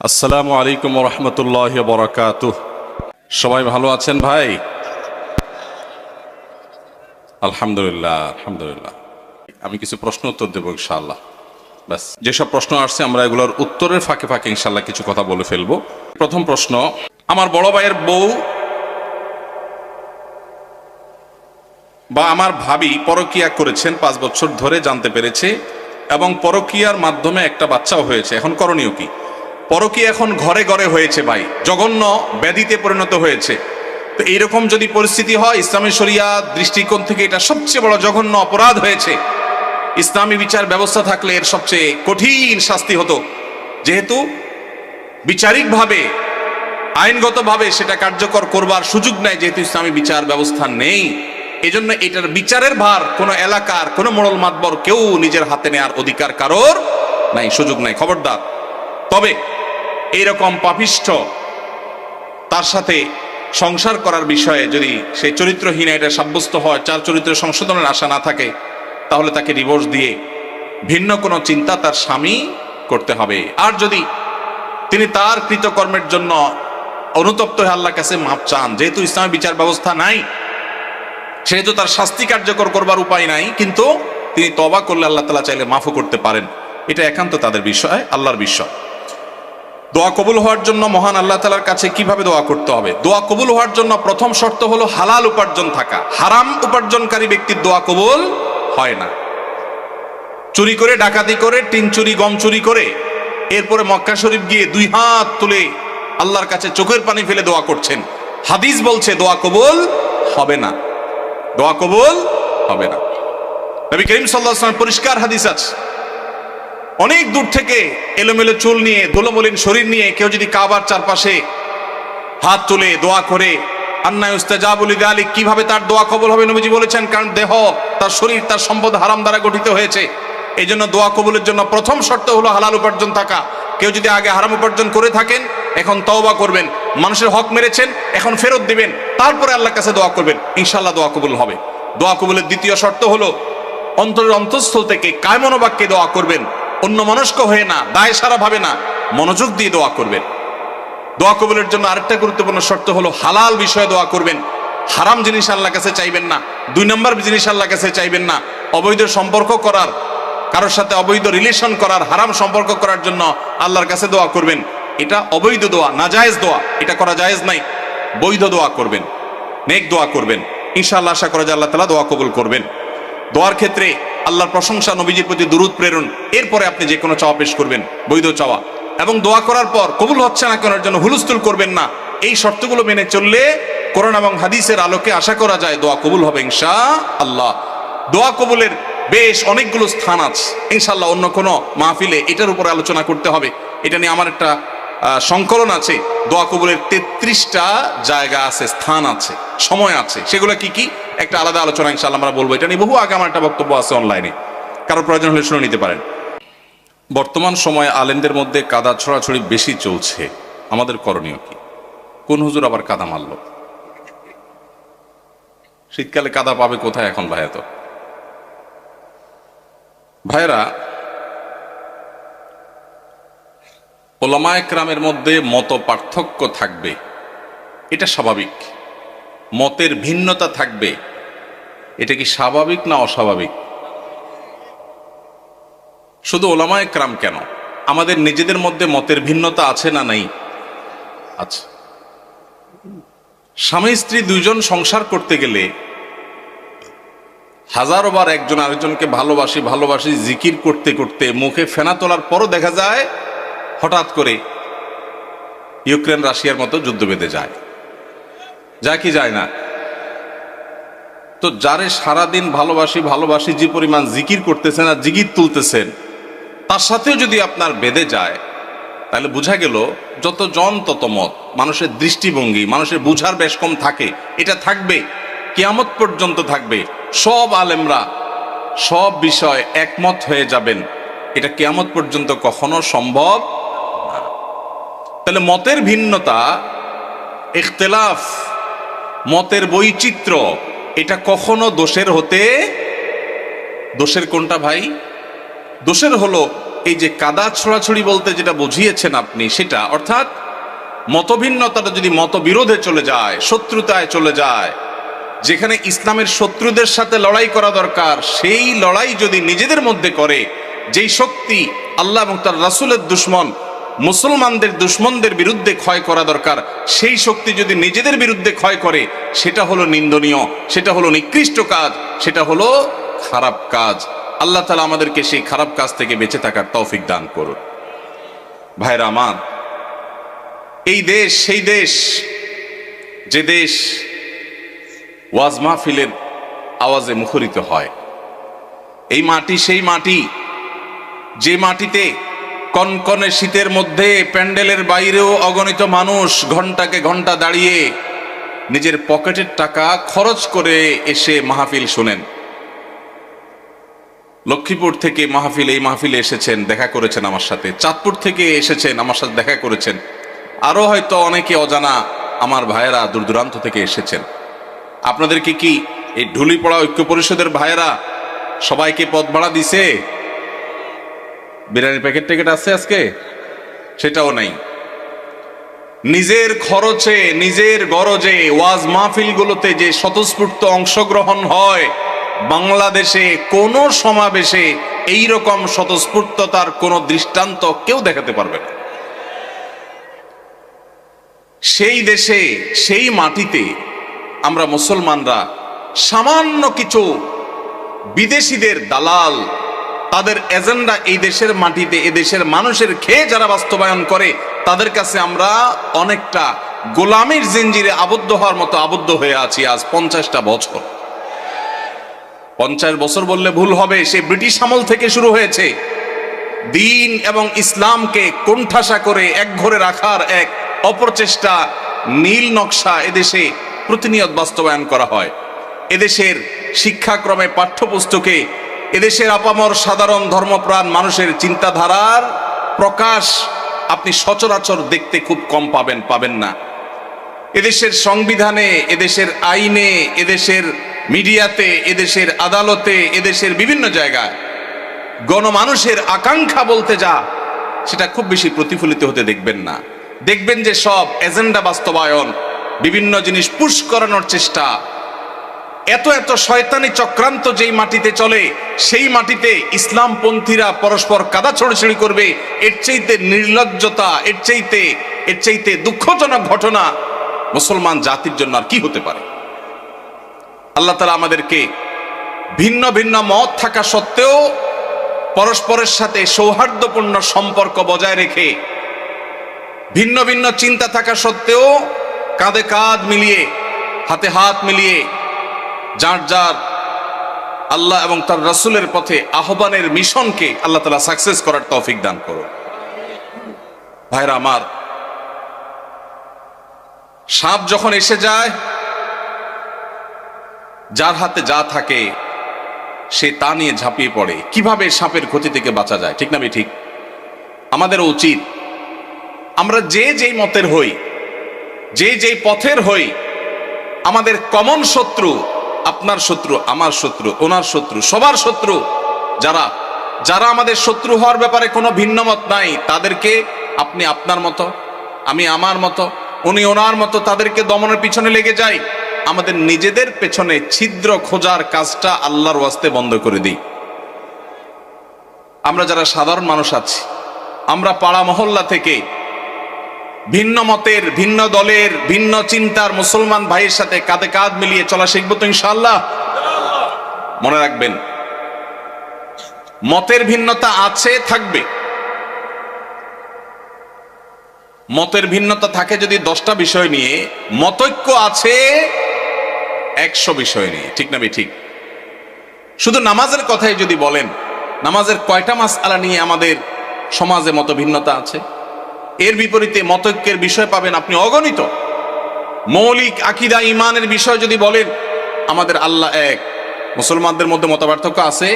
আসসালামু আলাইকুম রহমতুল্লাহ বরাকাতুহ। সবাই ভালো আছেন ভাই? আলহামদুলিল্লাহ আলহামদুলিল্লাহ। আমি কিছু প্রশ্ন উত্তর দেবো ইনশাআল্লাহ। ব্যাস, যেসব প্রশ্ন আসছে আমরা এগুলোর উত্তরের ফাঁকে ফাঁকে ইনশাআল্লাহ কিছু কথা বলে ফেলবো। প্রথম প্রশ্ন, আমার বড় ভাইয়ের বউ বা আমার ভাবি পরকীয়া করেছেন, 5 বছর ধরে জানতে পেরেছে এবং পরকীয়ার মাধ্যমে একটা বাচ্চাও হয়েছে। এখন করণীয় কি? পরকীয়া এখন ঘরে ঘরে হয়েছে ভাই, জঘন্য ব্যাধিতে পরিণত হয়েছে। তো এইরকম যদি পরিস্থিতি হয়, ইসলামী শরিয়া দৃষ্টিকোণ থেকে এটা সবচেয়ে বড় জঘন্য অপরাধ হয়েছে। ইসলামী বিচার ব্যবস্থা থাকলে এর সবচেয়ে কঠিন শাস্তি হতো, যেহেতু বিচারিকভাবে আইনগতভাবে সেটা কার্যকর করবার সুযোগ নেই, যেহেতু ইসলামী বিচার ব্যবস্থা নেই। এজন্য এটার বিচারের ভার কোনো এলাকার কোনো মোড়ল মাতবর কেউ নিজের হাতে নেওয়ার অধিকার কারোর নাই, সুযোগ নাই, খবরদার। তবে এইরকম পাপিষ্ঠ তার সাথে সংসার করার বিষয়ে যদি সে চরিত্রহীন এটা সাব্যস্ত হয়, চার চরিত্র সংশোধনের আশা না থাকে, তাহলে তাকে ডিভোর্স দিয়ে ভিন্ন কোনো চিন্তা তার স্বামী করতে হবে। আর যদি তিনি তার কৃতকর্মের জন্য অনুতপ্ত হয়ে আল্লাহর কাছে মাপ চান, যেহেতু ইসলামী বিচার ব্যবস্থা নাই সেহেতু তার শাস্তি কার্যকর করবার উপায় নাই, কিন্তু তিনি তওবা করলে আল্লাহ তাআলা চাইলে মাফও করতে পারেন। এটা একান্ত তাদের বিষয়, আল্লাহর বিষয়। দোয়া কবুল হওয়ার জন্য মহান আল্লাহ তাআলার কাছে কিভাবে দোয়া করতে হবে? দোয়া কবুল হওয়ার জন্য প্রথম শর্ত হলো হালাল উপার্জন থাকা। হারাম উপার্জনকারী ব্যক্তির দোয়া কবুল হয় না। চুরি করে, ডাকাতি করে, টিন চুরি, গম চুরি করে এরপরে মক্কা শরীফ গিয়ে 2 হাত তুলে আল্লাহর কাছে চোখের পানি ফেলে দোয়া করছেন, হাদিস বলছে দোয়া কবুল হবে না, দোয়া কবুল হবে না। নবী করিম সাল্লাল্লাহু আলাইহি ওয়াসাল্লাম পরিষ্কার হাদিস আছে, অনেক দূর থেকে এলোমেলো চুল নিয়ে, ধুলোমলিন শরীর নিয়ে কেউ যদি কাবার চারপাশে হাত তুলে দোয়া করে, আন্না ইউস্তাজাবু লিযালিক, কিভাবে তার দোয়া কবুল হবে? নবীজি বলেছেন, কারণ দেহ, তার শরীর, তার সম্পদ হারাম দ্বারা গঠিত হয়েছে। এই জন্য দোয়া কবুলের জন্য প্রথম শর্ত হলো হালাল উপার্জন থাকা। কেউ যদি আগে হারাম উপার্জন করে থাকেন, এখন তওবা করবেন, মানুষের হক মেরেছেন, এখন ফেরত দিবেন, তারপরে আল্লাহর কাছে দোয়া করবেন, ইনশাআল্লাহ দোয়া কবুল হবে। দোয়া কবুলের দ্বিতীয় শর্ত হলো অন্তরের অন্তঃস্থল থেকে কায় মনোবাক্যে দোয়া করবেন, অন্য মনস্ক হয়ে না, দায় সারা ভাবে না, মনোযোগ দিয়ে দোয়া করবেন। দোয়া কবুলের জন্য আরেকটা গুরুত্বপূর্ণ শর্ত হলো হালাল বিষয়ে দোয়া করবেন। হারাম জিনিস আল্লাহর কাছে চাইবেন না, 2 নম্বর জিনিস আল্লাহর কাছে চাইবেন না। অবৈধ সম্পর্ক করার, কারোর সাথে অবৈধ রিলেশন করার, হারাম সম্পর্ক করার জন্য আল্লাহর কাছে দোয়া করবেন, এটা অবৈধ দোয়া, নাজায়েজ দোয়া, এটা করা জায়েজ নাই। বৈধ দোয়া করবেন, নেক দোয়া করবেন, ইনশাআল্লাহ আশা করা যায় আল্লাহ তাআলা দোয়া কবুল করবেন। দোয়ার ক্ষেত্রে আল্লাহর প্রশংসা, নবীজির প্রতি দুরূদ প্রেরণ, এরপরে আপনি যে কোনো চাওয়া পেশ করবেন, বৈধ চাওয়া। এবং দোয়া করার পর কবুল হচ্ছে না কেনার জন্য হুলস্থুল করবেন না। এই শর্তগুলো মেনে চললে কোরআন এবং হাদিসের আলোকে আশা করা যায় দোয়া কবুল হবে ইনশাআল্লাহ। দোয়া কবুলের বেশ অনেকগুলো স্থান আছে, ইনশাআল্লাহ অন্য কোনো মাহফিলে এটার উপরে আলোচনা করতে হবে। এটা নিয়ে আমার একটা সংকলন আছে, দোয়া কবুলের 33টা জায়গা আছে, স্থান আছে, সময় আছে। সেগুলো কি কি একটা আলাদা আলোচনা ইনশাআল্লাহ আমরা বলবো। এটা নিয়ে বহু আগে আমার একটা বক্তব্য আছে অনলাইনে, কারো প্রয়োজন হলে শুনে নিতে পারেন। বর্তমান সময়ে আলেমদের মধ্যে কাদা ছড়াছড়ি বেশি চলছে, আমাদের করণীয় কি? কোন হুজুর আবার কাদা মারল? শীতকালে কাদা পাবে কোথায় এখন ভাইয়া? তো ভাইরা, উলামায়ে কেরামের মধ্যে মত পার্থক্য থাকবে, এটা স্বাভাবিক। মতের ভিন্নতা থাকবে, এটা কি স্বাভাবিক না অস্বাভাবিক? শুধু উলামায়ে কেরাম কেন, আমাদের নিজেদের মধ্যে মতের ভিন্নতা আছে না নাই? আচ্ছা, স্বামী স্ত্রী 2 জন সংসার করতে গেলে হাজারো বার একজন আরেকজনকে ভালোবাসি ভালোবাসি জিকির করতে করতে মুখে ফেনা তোলার পরও দেখা যায় হঠাৎ করে ইউক্রেন রাশিয়ার মতো যুদ্ধ বেঁধে যায়। যায় কি যায় না? তো যারে সারাদিন ভালোবাসি ভালোবাসি যে পরিমাণ জিকির করতেছেন আর জিকির তুলতেছেন, তার সাথেও যদি আপনার বেঁধে যায়, তাহলে বোঝা গেল যত জন তত মত। মানুষের দৃষ্টিভঙ্গি, মানুষের বুঝার বেশ কম থাকে, এটা থাকবে, কিয়ামত পর্যন্ত থাকবে। সব আলেমরা সব বিষয় একমত হয়ে যাবেন, এটা কিয়ামত পর্যন্ত কখনো সম্ভব না। তাহলে মতের ভিন্নতা, ইখতিলাফ, মতের বৈচিত্র্য, এটা কখনো দোষের হতে, দোষের কোনটা ভাই? দোষের হলো এই যে কাদা ছোড়াছুড়ি বলতে যেটা বুঝিয়েছেন আপনি, সেটা অর্থাৎ মতভিন্নতাটা যদি মতবিরোধে চলে যায়, শত্রুতায় চলে যায়, যেখানে ইসলামের শত্রুদের সাথে লড়াই করা দরকার, সেই লড়াই যদি নিজেদের মধ্যে করে, যেই শক্তি আল্লাহ এবং তার রাসূলের দুশমন মুসলমানদের দুশমনদের বিরুদ্ধে ক্ষয় করা দরকার, সেই শক্তি যদি নিজেদের বিরুদ্ধে ক্ষয় করে, সেটা হলো নিন্দনীয়, সেটা হলো নিকৃষ্ট কাজ, সেটা হলো খারাপ কাজ। আল্লাহ তাআলা আমাদেরকে সেই খারাপ কাজ থেকে বেঁচে থাকার তৌফিক দান করুন। ভাইরা আমার, এই দেশ সেই দেশ, যে দেশ ওয়াজ মাহফিলের আওয়াজে মুখরিত হয়। এই মাটি সেই মাটি, যে মাটিতে কনকনে শীতের মধ্যে প্যান্ডেলের বাইরেও অগণিত মানুষ ঘন্টাকে ঘন্টা দাঁড়িয়ে নিজের পকেটের টাকা খরচ করে এসে মাহফিল শোনেন। লক্ষ্মীপুর থেকে এই মাহফিলে এসেছেন, দেখা করেছেন আমার সাথে। চাঁদপুর থেকে এসেছেন, আমার সাথে দেখা করেছেন। আরো হয়তো অনেকে অজানা আমার ভাইয়েরা দূর দূরান্ত থেকে এসেছেন। আপনাদেরকে কি এই ঢুলিপড়া ঐক্য পরিষদের ভাইয়েরা সবাইকে পথ ভাড়া দিছে? বিরিয়ানির প্যাকেট ট্যাকেট আছে আজকে? সেটাও নাই। নিজের খরচে, নিজের গরজে ওয়াজ মাহফিলগুলোতে যে স্বতঃস্ফূর্ত অংশগ্রহণ হয়, বাংলাদেশে কোন সমাবেশে এই রকম স্বতঃস্ফূর্ততার কোন দৃষ্টান্ত কেউ দেখাতে পারবে না। সেই দেশে, সেই মাটিতে আমরা মুসলমানরা সামান্য কিছু বিদেশিদের দালাল, তাদের এজেন্ডা এই দেশের মাটিতে এদেশের মানুষের খেয়ে যারা বাস্তবায়ন করে, তাদের কাছে আমরা অনেকটা গোলামির জিঞ্জিরে আবদ্ধ হওয়ার মতো আবদ্ধ হয়ে আছি আজ 50টা বছর। 50 বছর বললে ভুল হবে, সে ব্রিটিশ আমল থেকে শুরু হয়েছে। দিন এবং ইসলামকে কোণঠাসা করে একঘরে রাখার এক অপরচেষ্টা, নীল নকশা এদেশে প্রতিনিয়ত বাস্তবায়ন করা হয়। এদেশের শিক্ষাক্রমে, পাঠ্যপুস্তকে এদেশের আপামর সাধারণ ধর্মপ্রাণ মানুষের চিন্তাধারার প্রকাশ আপনি সচরাচর দেখতে খুব কম পাবেন না। এদেশের সংবিধানে, এদেশের আইনে, এদেশের মিডিয়াতে, এদেশের আদালতে, এদেশের বিভিন্ন জায়গায় গণমানুষের আকাঙ্ক্ষা বলতে যা, সেটা খুব বেশি প্রতিফলিত হতে দেখবেন না। দেখবেন যে সব এজেন্ডা বাস্তবায়ন, বিভিন্ন জিনিস পুশ করানোর চেষ্টা, এত এত শয়তানি চক্রান্ত যেই মাটিতে চলে, সেই মাটিতে ইসলামপন্থীরা পরস্পর কাদা ছড়াছড়ি করবে, এর চাইতে নির্লজ্জতা, এর চাইতে দুঃখজনক ঘটনা মুসলমান জাতির জন্য আর কি হতে পারে? আল্লাহ তাআলা আমাদেরকে ভিন্ন ভিন্ন মত থাকা সত্ত্বেও পরস্পরের সাথে সৌহার্দ্যপূর্ণ সম্পর্ক বজায় রেখে, ভিন্ন ভিন্ন চিন্তা থাকা সত্ত্বেও কাঁধে কাঁধ মিলিয়ে, হাতে হাত মিলিয়ে যার যার আল্লাহ এবং তার রাসূলের পথে আহ্বানের মিশনকে আল্লাহ তাআলা সাকসেস করার তৌফিক দান করুন। ভাইরা আমার, সাপ যখন এসে যায়, যার হাতে যা থাকে সে তা নিয়ে ঝাঁপিয়ে পড়ে। কিভাবে সাপের ক্ষতি থেকে বাঁচা যায়, ঠিক না ঠিক? আমাদের উচিত আমরা যে যেই মতের হই, যে যেই পথের হই, আমাদের কমন শত্রু, আপনার শত্রু, আমার শত্রু, ওনার শত্রু, সবার শত্রু যারা যারা আমাদের শত্রু হওয়ার ব্যাপারে কোনো ভিন্ন মত নাই, তাদেরকে আপনি আপনার মতো, আমি আমার মতো, উনি ওনার মতো, তাদেরকে দমনের পিছনে লেগে যাই। আমাদের নিজেদের পেছনে ছিদ্র খোঁজার কাজটা আল্লাহর ওয়াস্তে বন্ধ করে দিই। আমরা যারা সাধারণ মানুষ আছি, আমরা পাড়া মহল্লা থেকে ভিন্ন মতের, ভিন্ন দলের, ভিন্ন চিন্তার মুসলমান ভাইয়ের সাথে কাঁধে কাঁধ মিলিয়ে চলা শিখবো তো ইনশাআল্লাহ। মনে রাখবেন, মতের ভিন্নতা আছে, থাকবে। মতের ভিন্নতা থাকে যদি 10টা বিষয় নিয়ে, মতৈক্য আছে 100 বিষয় নিয়ে, ঠিক না ঠিক? শুধু নামাজের কথাই যদি বলেন, নামাজের কয়টা মাসআলা নিয়ে আমাদের সমাজে মত ভিন্নতা আছে? এর বিপরীতে মতৈক্যের বিষয় পাবেন আপনি অগণিত। মৌলিক আকীদা ঈমানের বিষয় যদি বলেন, আমাদের আল্লাহ এক। মুসলমানদের মধ্যে মত পার্থক্য আছে।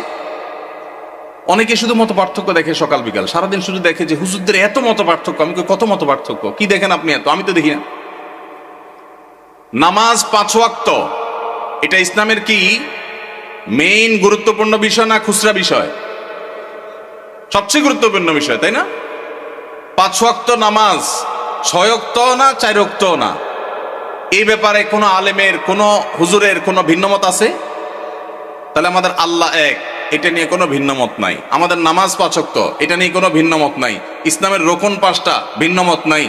অনেকে শুধু মত পার্থক্য দেখে সকাল বিকাল, সারাদিন শুধু দেখে যে হুজুরদের এত মত পার্থক্য। আমি কত মত পার্থক্য? কি দেখেন আপনি এত? আমি তো দেখি না। নামাজ 5 ওয়াক্ত, এটা ইসলামের কি মেইন গুরুত্বপূর্ণ বিষয় না খুচরা বিষয়? সবচেয়ে গুরুত্বপূর্ণ বিষয়, তাই না? 5 ওয়াক্ত নামাজ 6 ওয়াক্ত না 4 ওয়াক্ত না, এই ব্যাপারে কোনো আলেমের, কোনো হুজুরের কোনো ভিন্নমত আছে? তাহলে আমাদের আল্লাহ এক, এটা নিয়ে কোনো ভিন্নমত নাই। আমাদের নামাজ 5 ওয়াক্ত, এটা নিয়ে কোনো ভিন্নমত নাই। ইসলামের রোকন 5টা, ভিন্নমত নাই।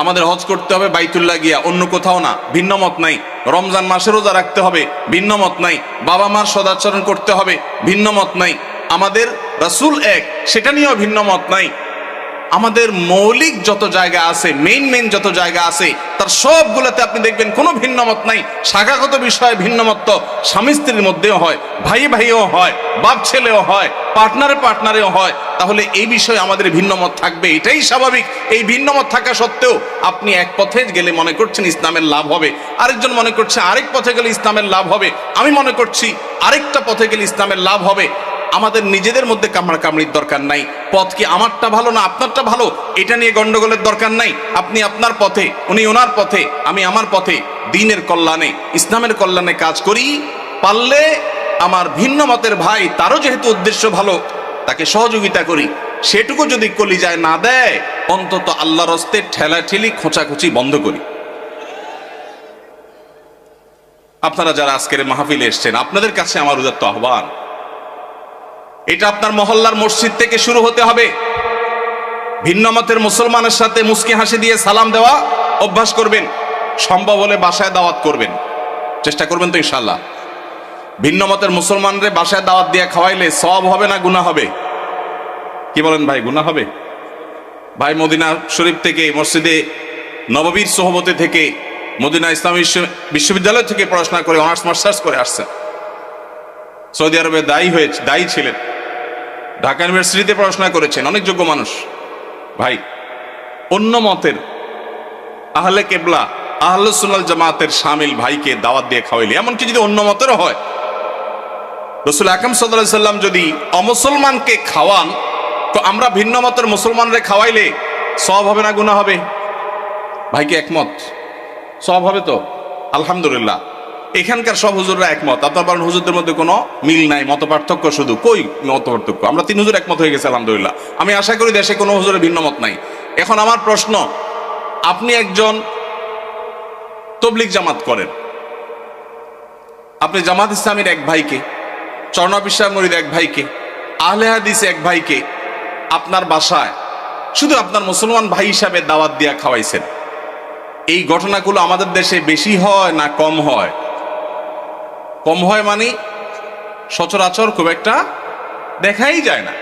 আমাদের হজ করতে হবে বাইতুল্লাহ গিয়া, অন্য কোথাও না, ভিন্নমত নাই। রমজান মাসে রোজা রাখতে হবে, ভিন্নমত নাই। বাবা মার সদাচরণ করতে হবে, ভিন্নমত নাই। আমাদের রাসূল এক, সেটা নিয়েও ভিন্নমত নাই। আমাদের মৌলিক যত জায়গা আছে, মেইন যত জায়গা আছে, তার সবগুলোতে আপনি দেখবেন কোনো ভিন্নমত নাই। শাখাগত বিষয়ে ভিন্নমত তো স্বামী স্ত্রীর মধ্যেও হয়, ভাইও হয়, বাপ ছেলেও হয়, পার্টনারেও হয়। তাহলে এই বিষয়ে আমাদের ভিন্নমত থাকবে, এটাই স্বাভাবিক। এই ভিন্নমত থাকা সত্ত্বেও আপনি এক পথে গেলে মনে করছেন ইসলামের লাভ হবে, আরেকজন মনে করছে আরেক পথে গেলে ইসলামের লাভ হবে, আমি মনে করছি আরেকটা পথে গেলে ইসলামের লাভ হবে। আমাদের নিজেদের মধ্যে কামড়াকামড়ির দরকার নাই। পথ কি আমারটা ভালো না আপনারটা ভালো, এটা নিয়ে গন্ডগোলের দরকার নাই। আপনি আপনার পথে, উনি ওনার পথে, আমি আমার পথে, দ্বীনের কল্যাণে, ইসলামের কল্যাণে কাজ করি। পারলে আমার ভিন্ন মতের ভাই, তারও যেহেতু উদ্দেশ্য ভালো, তাকে সহযোগিতা করি। সেটুকু যদি কলিজায় না দেয়, অন্তত আল্লাহর হস্তে ঠেলাঠেলি খোঁচাখুচি বন্ধ করি। আপনারা যারা আজকের মাহফিলে এসছেন, আপনাদের কাছে আমার উদাত্ত আহ্বান, এটা আপনার মহল্লার মসজিদ থেকে শুরু হতে হবে। ভিন্ন মতের মুসলমানের সাথে মুস্কি হাসি দিয়ে সালাম দেওয়া অভ্যাস করবেন। সম্ভব হলে বাসায় দাওয়াত করবেন, চেষ্টা করবেন তো ইনশাআল্লাহ। ভিন্ন মতের মুসলমানরে বাসায় দাওয়াত দিয়ে খাওয়াইলে সওয়াব হবে না গুনাহ হবে? কি বলেন ভাই, গুনাহ হবে? ভাই মদিনা শরীফ থেকে, মসজিদে নববীর সোহবতে থেকে, মদিনা ইসলামী বিশ্ববিদ্যালয় থেকে পড়াশোনা করে অনার্স মাস্টার্স করে আসছেন। সৌদি আরবে দায়ী ছিলেন, ঢাকা ইউনিভার্সিটিতে পড়াশোনা করেছেন, অনেক যোগ্য মানুষ। ভাই, অন্য মতের আহলে কেবলা, আহলুস সুন্নাত জামাতের শামিল ভাইকে দাওয়াত দিয়ে খাওয়াইলে, এমনকি যদি অন্য মতেরও হয়, রাসূল আকরাম সাল্লাল্লাহু আলাইহি সাল্লাম যদি অমুসলমানকে খাওয়ান, তো আমরা ভিন্ন মতের মুসলমানরে খাওয়াইলে সওয়াব হবে না গুনাহ হবে? ভাইকে একমত, সওয়াব হবে তো? আলহামদুলিল্লাহ। এখানকার সব হুজুররা একমত। আপনার বলেন হুজুরদের মধ্যে কোনো মিল নাই, মত পার্থক্য শুধু। কই মত পার্থক্য? আমরা 3 হুজুর একমত হয়ে গেছে আলহামদুলিল্লাহ। আমি আশা করি দেশে কোনো হুজুরের ভিন্ন মত নাই। এখন আমার প্রশ্ন, আপনি একজন তবলিগ জামাত করেন, আপনি জামাত ইসলামীর এক ভাইকে, চরনাবিশ মরিদ এক ভাইকে, আহলে হাদিস এক ভাইকে আপনার বাসায় শুধু আপনার মুসলমান ভাই হিসাবে দাওয়াত দিয়া খাওয়াইছেন। এই ঘটনাগুলো আমাদের দেশে বেশি হয় না কম হয়? কম হয় মানে সচরাচর খুব একটা দেখাই যায় না।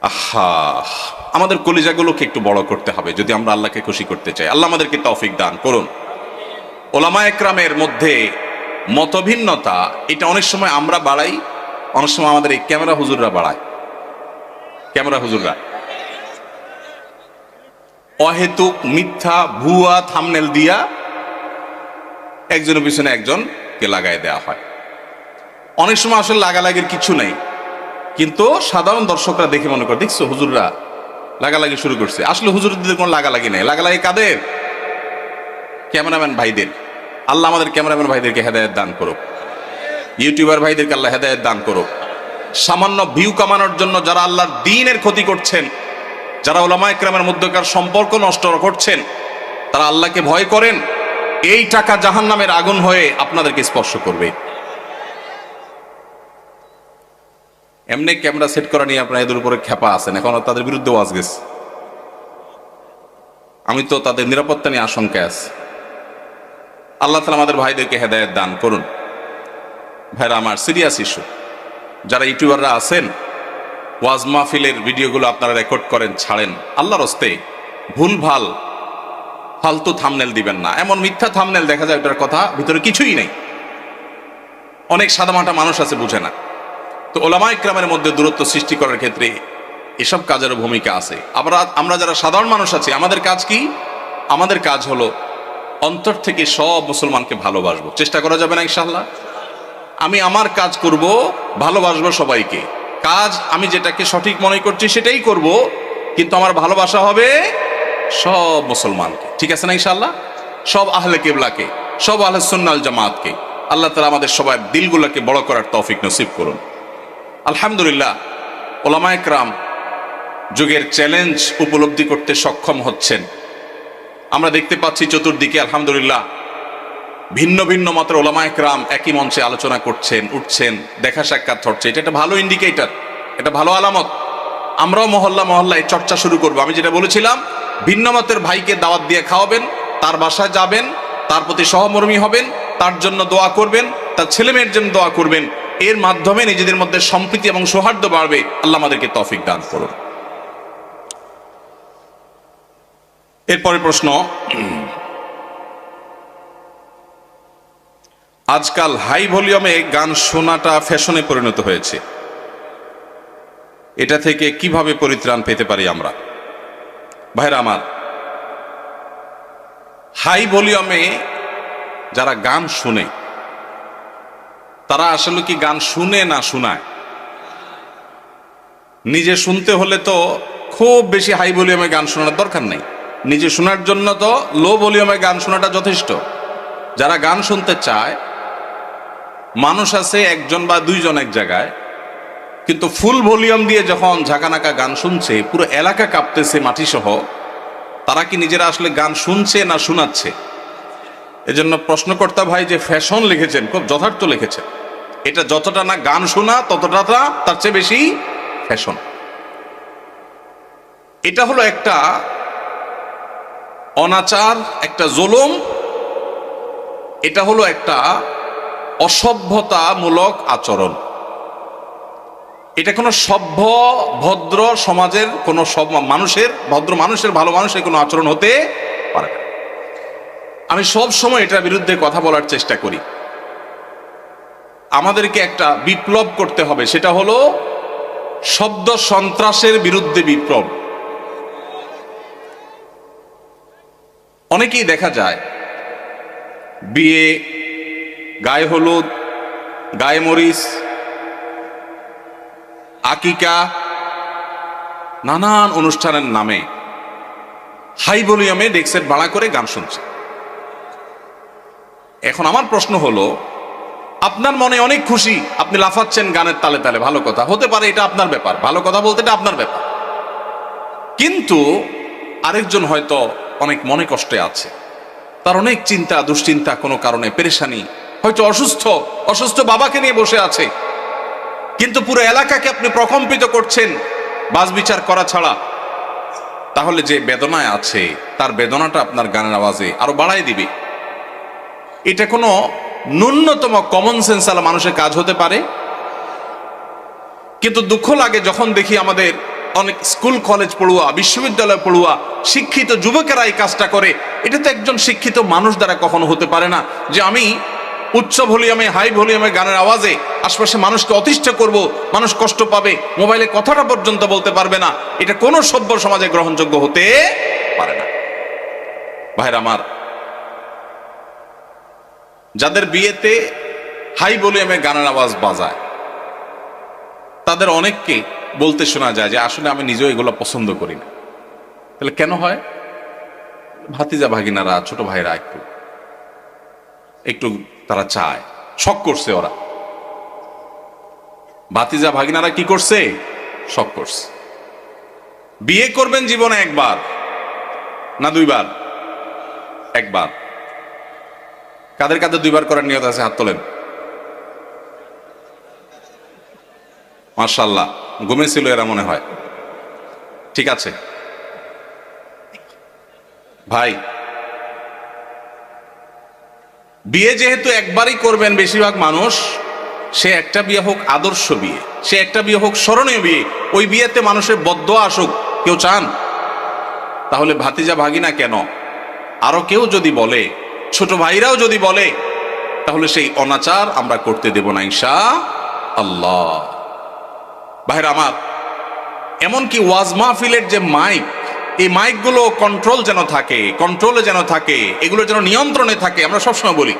আহা, আমাদের কলিজাগুলোকে একটু বড় করতে হবে যদি আমরা আল্লাহকে খুশি করতে চাই। আল্লাহ আমাদেরকে তৌফিক দান করুন। ওলামা একরামের মধ্যে মতভিন্নতা, এটা অনেক সময় আমরা বাড়াই, অনেক সময় আমাদের এই ক্যামেরা হুজুররা বাড়ায়। ক্যামেরা হুজুররা অহেতুক মিথ্যা ভুয়া থাম্বনেল দিয়া একজনের পিছনে একজনকে লাগাই দেওয়া হয়। অনেক সময় আসলে লাগালাগির কিছু নাই, কিন্তু সাধারণ দর্শকরা দেখে মনে করে, দেখছো হুজুররা লাগালাগি শুরু করছে। আসলে হুজুরদের কোনো লাগালাগি নাই, লাগালাগি কাদের? ক্যামেরাম্যান ভাইদের। আল্লাহ আমাদের ক্যামেরাম্যান ভাইদেরকে হেদায়েত দান করুক, ইউটিউবার ভাইদেরকে আল্লাহ হেদায়েত দান করুক। সামান্য ভিউ কামানোর জন্য যারা আল্লাহর দ্বীনের ক্ষতি করছেন, যারা উলামা ইকরামের মধ্যকার সম্পর্ক নষ্ট করছেন, তারা আল্লাহকে ভয় করেন। এই টাকা জাহান্নামের আগুন হয়ে আপনাদেরকে স্পর্শ করবে। এমনি ক্যামেরা সেট করা নিয়ে আপনারা এদের উপরে খেপা আছেন, এখন তাদের বিরুদ্ধে ওয়াজ গেছে। আমি তো তাদের নিরাপত্তা নিয়ে আশঙ্কায় আছি। আল্লাহ তাআলা আমাদের ভাইদেরকে হেদায়েত দান করুন। ভাইরা আমার, সিরিয়াস ইস্যু। যারা ইউটিউবাররা আছেন, ওয়াজ মাহফিলের ভিডিওগুলো আপনারা রেকর্ড করেন, ছাড়েন, আল্লাহর হস্তে ভুলভাল ফালতু থাম্বনেল দিবেন না। এমন মিথ্যা থাম্বনেল দেখা যায় ওটার কথা ভিতরে কিছুই নেই। অনেক সাদামাটা মানুষ আছে, বুঝে না। তো ওলামা ইকরামের মধ্যে দূরত্ব সৃষ্টি করার ক্ষেত্রে এসব কাজেরও ভূমিকা আছে। আমরা যারা সাধারণ মানুষ আছি, আমাদের কাজ কি? আমাদের কাজ হলো অন্তর থেকে সব মুসলমানকে ভালোবাসবো। চেষ্টা করা যাবে না ইনশাআল্লাহ? আমি আমার কাজ করব, ভালোবাসবো সবাইকে। কাজ আমি যেটাকে সঠিক মনে করছি সেটাই করব, কিন্তু আমার ভালোবাসা হবে সব মুসলমানকে। ঠিক আছে না ইনশাআল্লাহ? সব আহলে কিবলাকে, সব আহলে সুন্নাত জামাতকে। আল্লাহ তাআলা আমাদের সবার দিলগুলোকে বড় করার তৌফিক নসিব করুন। আলহামদুলিল্লাহ, ওলামায়ে কেরাম যুগের চ্যালেঞ্জ উপলব্ধি করতে সক্ষম হচ্ছেন। আমরা দেখতে পাচ্ছি চতুর্দিকে আলহামদুলিল্লাহ ভিন্ন ভিন্ন মতের ওলামায়ে কেরাম একই মঞ্চে আলোচনা করছেন, উঠছেন, দেখা সাক্ষাৎ হচ্ছে। এটা একটা ভালো ইন্ডিকেটর, এটা ভালো আলামত। আমরাও মহল্লা মহল্লায় চর্চা শুরু করব। আমি যেটা বলেছিলাম, ভিন্ন মতের ভাইকে দাওয়াত দিয়ে খাওয়াবেন, তার বাসায় যাবেন, তার প্রতি সহমর্মী হবেন, তার জন্য দোয়া করবেন, তার ছেলে মেয়ের জন্য দোয়া করবেন। এর মাধ্যমে নিজেদের মধ্যে সম্প্রীতি এবং সৌহার্দ্য বাড়বে। আল্লাহ আমাদেরকে তৌফিক দান করুন। এরপরে প্রশ্ন, আজকাল হাই ভলিউমে গান শোনাটা ফ্যাশনে পরিণত হয়েছে, এটা থেকে কিভাবে পরিত্রাণ পেতে পারি আমরা? ভাইরা আমার, হাই ভলিউমে যারা গান শুনে তারা আসলে কি গান শুনে না শোনায়? নিজে শুনতে হলে তো খুব বেশি হাই ভলিউমে গান শোনার দরকার নেই। নিজে শোনার জন্য তো লো ভলিউমে গান শোনাটা যথেষ্ট। যারা গান শুনতে চায়, মানুষ আছে একজন বা দুইজন এক জায়গায়, কিন্তু ফুল ভলিউম দিয়ে যখন ঝাঁকানাকা গান শুনছে, পুরো এলাকা কাঁপতেছে মাটি সহ, তারা কি নিজেরা আসলে গান শুনছে না শোনাচ্ছে? এজন্য প্রশ্নকর্তা ভাই যে ফ্যাশন লিখেছেন, খুব যথার্থ লিখেছেন। এটা যতটা না গান শোনা, ততটা তার চেয়ে বেশি ফ্যাশন। এটা হলো একটা অনাচার, একটা জুলুম, এটা হলো একটা অসভ্যতামূলক আচরণ। এটা কোনো সভ্য ভদ্র সমাজের কোনো মানুষের, ভদ্র মানুষের, ভালো মানুষের কোনো আচরণ হতে পারে না। আমি সব সময় এটার বিরুদ্ধে কথা বলার চেষ্টা করি। আমাদেরকে একটা বিপ্লব করতে হবে, সেটা হলো শব্দ সন্ত্রাসের বিরুদ্ধে বিপ্লব। অনেকেই দেখা যায় বিয়ে, গায়ে হলুদ, গায়ে মরিচ, আকিকা, নানান অনুষ্ঠানের নামে হাই ভলিউমে ডেস্ক ভাড়া করে গান শুনছে। এখন আমার প্রশ্ন হলো, আপনার মনে অনেক খুশি, আপনি লাফাচ্ছেন গানের তালে তালে, ভালো কথা, হতে পারে, এটা আপনার ব্যাপার, ভালো কথা বলতে এটা আপনার ব্যাপার। কিন্তু আরেকজন হয়তো অনেক মনে কষ্টে আছে, তার অনেক চিন্তা দুশ্চিন্তা, কোনো কারণে পেরেশানি, হয়তো অসুস্থ বাবাকে নিয়ে বসে আছে, কিন্তু পুরো এলাকাকে আপনি প্রকম্পিত করছেন বাজ বিচার করা ছাড়া। তাহলে যে বেদনায় আছে, তার বেদনাটা আপনার গানের আওয়াজে আরো বাড়াই দিবে। এটা কোনো ন্যূনতম কমন সেন্স আলা মানুষের কাজ হতে পারে? কিন্তু দুঃখ লাগে যখন দেখি আমাদের অনেক স্কুল কলেজ পড়ুয়া, বিশ্ববিদ্যালয় পড়ুয়া, শিক্ষিত যুবকেরা এই কাজটা করে। এটা তো একজন শিক্ষিত মানুষ দ্বারা কখনো হতে পারে না, যে আমি উচ্চ ভলিউমে, হাই ভলিউমে গানের আওয়াজে আশপাশে মানুষকে অতিষ্ঠ করব, মানুষ কষ্ট পাবে, মোবাইলে কথাটা পর্যন্ত বলতে পারবে না। এটা কোনো সভ্য সমাজে গ্রহণযোগ্য হতে পারে না। ভাইরা আমার, যাদের বিয়েতে হাই ভলিউমে গানের আওয়াজ বাজায়, তাদের অনেককে বলতে শোনা যায় যে আসলে আমি নিজেও এগুলো পছন্দ করি না। তাহলে কেন হয়? ভাতিজা ভাগিনারা, ছোট ভাইরা একটু তারা চায়, শখ করছে ওরা। ভাতিজা ভাগিনারা কি করছে? শখ করছে। বিয়ে করবেন জীবনে একবার না দুইবার? একবার। কাদের কাদের দুইবার করার নিয়ত আছে? হাত তোলেন। মাশাআল্লাহ, ঘুমেছিল এরা মনে হয়। ঠিক আছে ভাই, বিয়ে যেহেতু একবারই করবেন বেশিরভাগ মানুষ, সে একটা বিয়ে হোক আদর্শ বিয়ে, সে একটা বিয়ে হোক স্মরণীয় বিয়ে, ওই বিয়েতে মানুষের বদদোয়া আসুক, কেউ চান? তাহলে ভাতিজা ভাগিনা কেন, আরো কেউ যদি বলে, ছোট ভাইরাও যদি বলে, তাহলে সেই অনাচার আমরা করতে দেব না ইনশাআল্লাহ। ভাইরা আমার, এমনকি ওয়াজ মাহফিলের যে মাইক, এই মাইকগুলো কন্ট্রোল যেন থাকে, কন্ট্রোলে যেন থাকে, এগুলো যেন নিয়ন্ত্রণে থাকে। আমরা সবসময় বলি,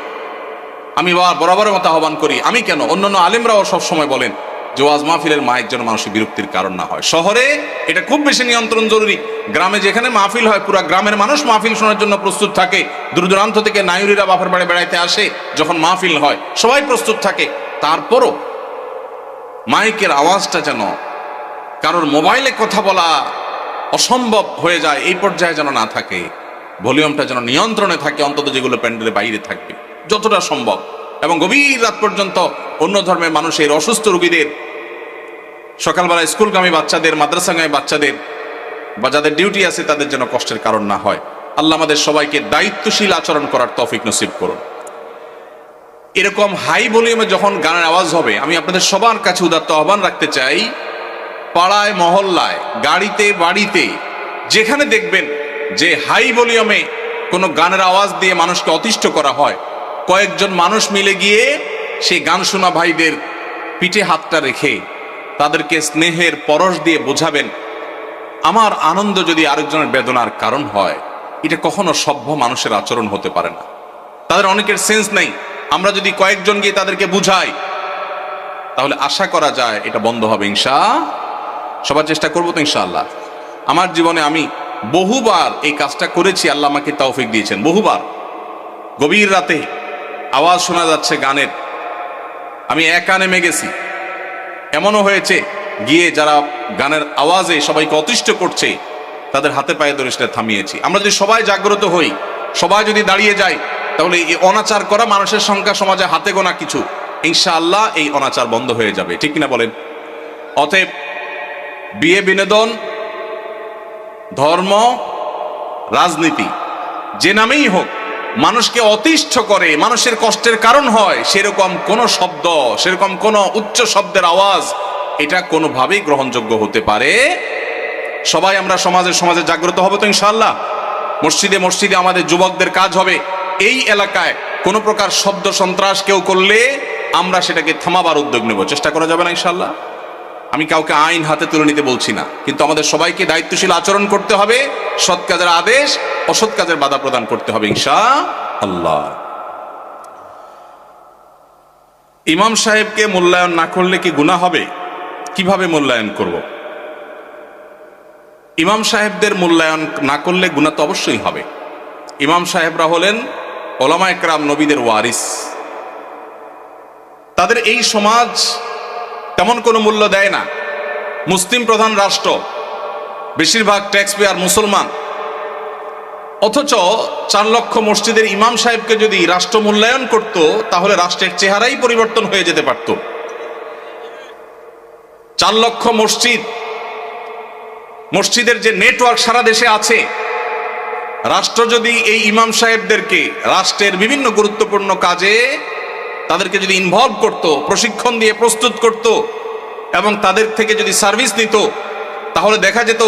আমি বরাবরের মতো আহ্বান করি, আমি কেন, অন্যান্য আলেমরাও সবসময় বলেন যে ওয়াজ মাহফিলের মাইক যেন মানুষের বিরক্তির কারণ না হয়। শহরে এটা খুব বেশি নিয়ন্ত্রণ জরুরি। গ্রামে যেখানে মাহফিল হয়, পুরা গ্রামের মানুষ মাহফিল শোনার জন্য প্রস্তুত থাকে। দূর দূরান্ত থেকে নায়ুরিরা বাপের বাড়ি বেড়াইতে আসে, যখন মাহফিল হয় সবাই প্রস্তুত থাকে। তারপরও মাইকের আওয়াজটা যেন কারোর মোবাইলে কথা বলা অসম্ভব হয়ে যায়, এই পর্যায়ে যেন না থাকে। ভলিউমটা যেন নিয়ন্ত্রণে থাকে, অন্তত যেগুলো প্যান্ডেলের বাইরে থাকবে যতটা সম্ভব। এবং গভীর রাত পর্যন্ত অন্য ধর্মের মানুষের, অসুস্থ রোগীদের, সকালবেলা স্কুলগামী বাচ্চাদের, মাদ্রাসাগামী বাচ্চাদের বা যাদের ডিউটি আছে তাদের যেন কষ্টের কারণ না হয়। আল্লাহ আমাদের সবাইকে দায়িত্বশীল আচরণ করার তৌফিক নসিব করুন। এরকম হাই ভলিউমে যখন গানের আওয়াজ হবে, আমি আপনাদের সবার কাছে উদাত্ত আহ্বান রাখতে চাই, পাড়ায় মহল্লায়, গাড়িতে বাড়িতে, যেখানে দেখবেন যে হাই ভলিউমে কোনো গানের আওয়াজ দিয়ে মানুষকে অতিষ্ঠ করা হয়, কয়েকজন মানুষ মিলে গিয়ে সেই গান শোনা ভাইদের পিঠে হাতটা রেখে তাদেরকে স্নেহের পরশ দিয়ে বোঝাবেন, আমার আনন্দ যদি আরেকজনের বেদনার কারণ হয়, এটা কখনো সভ্য মানুষের আচরণ হতে পারে না। তাদের অনেকের সেন্স নেই। আমরা যদি কয়েকজন গিয়ে তাদেরকে বুঝাই, তাহলে আশা করা যায় এটা বন্ধ হবে সবার চেষ্টা করবো তো ইনশাআল্লাহ। আমার জীবনে আমি বহুবার এই কাজটা করেছি, আল্লাহ আমাকে তৌফিক দিয়েছেন। বহুবার গভীর রাতে আওয়াজ শোনা যাচ্ছে গানের, আমি একা নেমে গেছি। এমনও হয়েছে গিয়ে যারা গানের আওয়াজে সবাইকে অতিষ্ঠ করছে তাদের হাতে পায়ে ধরে সেটা থামিয়েছি। আমরা যদি সবাই জাগ্রত হই, সবাই যদি দাঁড়িয়ে যাই, তাহলে এই অনাচার করা মানুষের সংখ্যা সমাজে হাতে গোনা কিছু, ইনশাআল্লাহ এই অনাচার বন্ধ হয়ে যাবে। ঠিক কিনা বলেন? অতএব বিয়ে, বিনোদন, ধর্ম, রাজনীতি, যে নামেই হোক, মানুষকে অতিষ্ঠ করে, মানুষের কষ্টের কারণ হয়, সেরকম কোন শব্দ, সেরকম কোন উচ্চ শব্দের আওয়াজ, এটা কোনোভাবেই গ্রহণযোগ্য হতে পারে। সবাই আমরা সমাজে জাগ্রত হব তো ইনশাআল্লাহ। মসজিদে মসজিদে আমাদের যুবকদের কাজ হবে, এই এলাকায় কোনো প্রকার শব্দ সন্ত্রাস কেউ করলে আমরা সেটাকে থামাবার উদ্যোগ নেব। চেষ্টা করা যাবে না ইনশাআল্লাহ? আমি কাউকে আইন হাতে তুলে নিতে বলছি না, কিন্তু আমাদের সবাইকে দায়িত্বশীল আচরণ করতে হবে, সৎ কাজের আদেশ, অসৎ কাজের বাধা প্রদান করতে হবে ইনশাআল্লাহ। ইমাম সাহেবকে মূল্যায়ন না করলে কি গুনাহ হবে? কিভাবে মূল্যায়ন করব? ইমাম সাহেবদের মূল্যায়ন না করলে গুনাহ তো অবশ্যই হবে। ইমাম সাহেবরা হলেন ওলামায়ে কেরাম, নবীদের ওয়ারিস। তাদের এই সমাজ তেমন কোনো মূল্য দেয় না। মুসলিম প্রধান রাষ্ট্র, বেশিরভাগ ট্যাক্স পেয়ার মুসলমান, অথচ 4 লক্ষ মসজিদের ইমাম সাহেবকে যদি রাষ্ট্র মূল্যায়ন করত, তাহলে রাষ্ট্রের চেহারাই পরিবর্তন হয়ে যেতে পারত। 4 লক্ষ মসজিদের যে নেটওয়ার্ক সারা দেশে আছে, রাষ্ট্র যদি এই ইমাম সাহেবদেরকে রাষ্ট্রের বিভিন্ন গুরুত্বপূর্ণ কাজে তাদেরকে যদি ইনভলভ করত, প্রশিক্ষণ দিয়ে প্রস্তুত করত এবং তাদের থেকে যদি সার্ভিস নিত, তাহলে দেখা যেত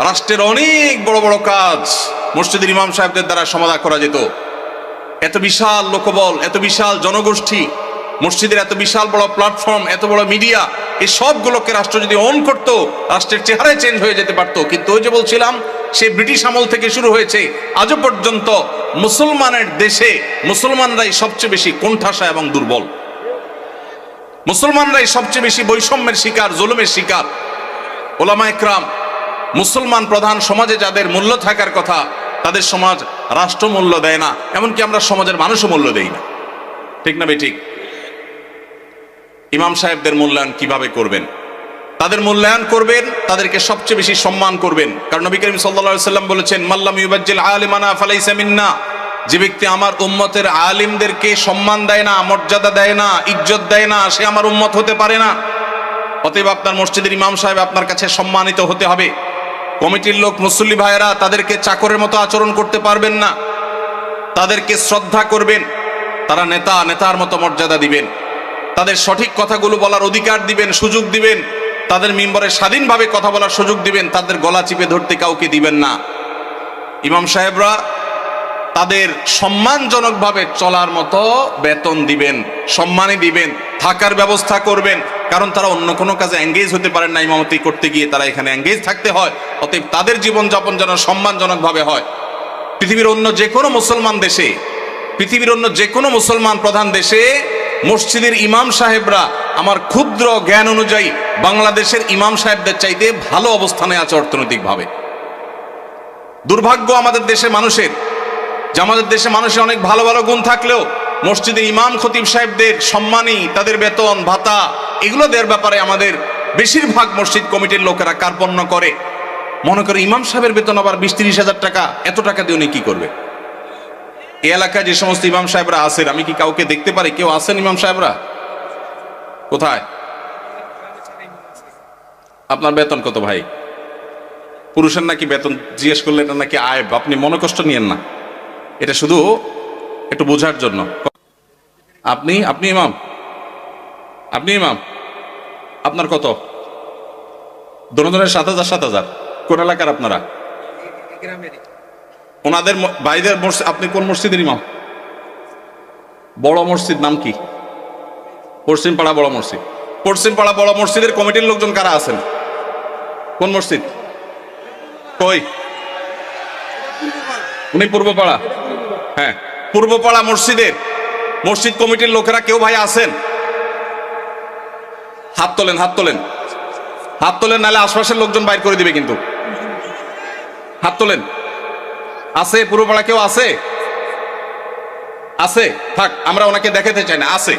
রাষ্ট্রের অনেক বড় বড় কাজ মসজিদের ইমাম সাহেবদের দ্বারা সমাধা করা যেত। এত বিশাল লোকবল, এত বিশাল জনগোষ্ঠী, মসজিদের এত বিশাল বড় প্ল্যাটফর্ম, এত বড় মিডিয়া, এই সবগুলোকে রাষ্ট্র যদি অন করত, রাষ্ট্রের চেহারায় চেঞ্জ হয়ে যেতে পারত। কিন্তু ওই যে বলছিলাম, সে ব্রিটিশ আমল থেকে শুরু হয়েছে, আজও পর্যন্ত মুসলমানের দেশে মুসলমানরাই সবচেয়ে বেশি কোণঠাসা এবং দুর্বল। মুসলমানরাই সবচেয়ে বেশি বৈষম্যের শিকার, জুলুমের শিকার। ওলামায়ে কেরাম, মুসলমান প্রধান সমাজে যাদের মূল্য থাকার কথা, তাদের সমাজ রাষ্ট্র মূল্য দেয় না, এমনকি আমরা সমাজের মানুষও মূল্য দেই না। ঠিক না বেঠিক? ইমাম সাহেবদের মূল্যায়ন কিভাবে করবেন? তাদের মূল্যায়ন করবেন, তাদেরকে সবচেয়ে বেশি সম্মান করবেন। কারণ নবী করিম সাল্লাল্লাহু আলাইহি ওয়াসাল্লাম বলেছেন, মাল্লাম ইউবাজ্জিল আলিমানা ফালাইসা মিন্না, যে ব্যক্তি আমার উম্মতের আলিমদেরকে সম্মান দেয় না, মর্যাদা দেয় না, ইজ্জত দেয় না, সে আমার উম্মত হতে পারে না। অতএব আপনার মসজিদের ইমাম সাহেব আপনার কাছে সম্মানিত হতে হবে। কমিটির লোক, মুসল্লি ভাইয়েরা, তাদেরকে চাকরের মতো আচরণ করতে পারবেন না, তাদেরকে শ্রদ্ধা করবেন। তারা নেতার মতো মর্যাদা দিবেন, তাদের সঠিক কথাগুলো বলার অধিকার দিবেন, সুযোগ দিবেন, তাদের মিম্বরে স্বাধীনভাবে কথা বলার সুযোগ দিবেন, তাদের গলা চিপে ধরতে কাউকে দিবেন না। ইমাম সাহেবরা তাদের সম্মানজনকভাবে চলার মতো বেতন দিবেন, সম্মানই দিবেন, থাকার ব্যবস্থা করবেন। কারণ তারা অন্য কোনো কাজে এঙ্গেজ হতে পারেন না, ইমামতি করতে গিয়ে তারা এখানে এঙ্গেজ থাকতে হয়। অতএব তাদের জীবনযাপন যেন সম্মানজনকভাবে হয়। পৃথিবীর অন্য যে কোনো মুসলমান দেশে, পৃথিবীর অন্য যে কোনো মুসলমান প্রধান দেশে মসজিদের ইমাম সাহেবরা আমার ক্ষুদ্র জ্ঞান অনুযায়ী বাংলাদেশের ইমাম সাহেবদের চাইতে ভালো অবস্থানে আছে অর্থনৈতিকভাবে। দুর্ভাগ্য আমাদের দেশের মানুষের, যে আমাদের দেশে মানুষের অনেক ভালো ভালো গুণ থাকলেও মসজিদের ইমাম খতিব সাহেবদের সম্মানী, তাদের বেতন ভাতা, এগুলো দেওয়ার ব্যাপারে আমাদের বেশিরভাগ মসজিদ কমিটির লোকেরা কার্পণ্য করে। মনে করে ইমাম সাহেবের বেতন আবার 20-30 হাজার টাকা, এত টাকা দিয়ে উনি কি করবে? এই এলাকায় যে সমস্ত ইমাম সাহেবরা আছেন, আমি কি কাউকে দেখতে পারি? কেউ আছেন ইমাম সাহেবরা? কোথায়? আপনার বেতন কত ভাই? পুরুষের নাকি বেতন জিজ্ঞেস করলে এটা নাকি আয়ব, আপনি মনে কষ্ট নিয়েন না, এটা শুধু একটু বোঝার জন্য। আপনি ইমাম? আপনি ইমাম? আপনার কত? দোনোজনের 7,000 কোন এলাকার আপনারা? ওনাদের ভাইদের মসজিদ। আপনি কোন মসজিদের ইমাম? বড় মসজিদ নাম কি? পশ্চিম পাড়া বড় মসজিদ। পশ্চিম পাড়া বড় মসজিদের কমিটির লোকজন কারা আছেন? কোন মসজিদ? কই? উনি পূর্বপাড়া। হ্যাঁ, পূর্বপাড়া মসজিদের মসজিদ কমিটির লোকেরা কেউ ভাই আছেন? হাত তোলেন, হাত তোলেন, হাত তোলেন, নাহলে আশপাশের লোকজন বাইর করে দিবে কিন্তু। হাত তোলেন। আছে পূর্বপাড়া কেউ? আছে? আছে? থাক, আমরা ওনাকে দেখাতে চাই না। আছে?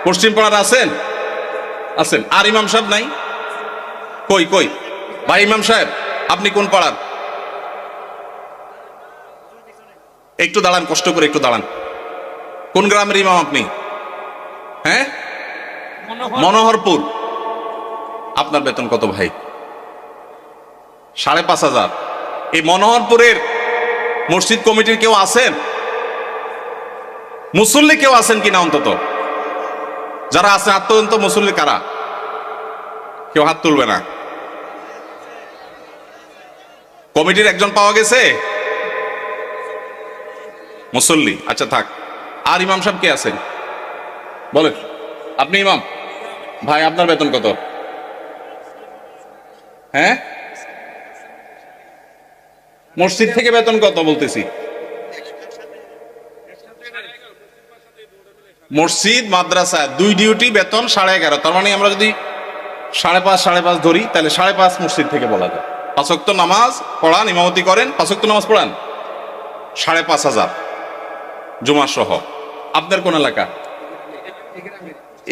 পশ্চিম পাড়ার আছেন? আছেন। আর ইমাম সাহেব নাই? কই কই ভাই ইমাম সাহেব, আপনি কোন পাড়ার? একটু দাঁড়ান, কষ্ট করে একটু দাঁড়ান। কোন গ্রামের ইমাম আপনি? হ্যাঁ, মনোহরপুর। আপনার বেতন কত ভাই? 5,500। এই মনোহরপুরের মসজিদ কমিটির কেউ আছেন? মুসল্লি কেউ আছেন কিনা অন্তত? যারা আছেন হাত তোলেন তো। মুসল্লি কারা? কেউ হাত তুলবে না। কমিটির একজন পাওয়া গেছে মুসল্লি? আচ্ছা থাক। আর ইমাম সাহেব কে আছেন বলেন? আপনি ইমাম? ভাই আপনার বেতন কত? হ্যাঁ, মসজিদ থেকে বেতন কত বলতেছি? মসজিদ মাদ্রাসা দুই ডিউটি বেতন 11.5। তার মানে আমরা যদি 5.5 ধরি, তাহলে 5.5 মসজিদ থেকে বলা যায়। 5 ওয়াক্ত নামাজ পড়ান, ইমামতি করেন, 5 ওয়াক্ত নামাজ পড়ান, 5,500 জুমা সহ। আপনার কোন এলাকা?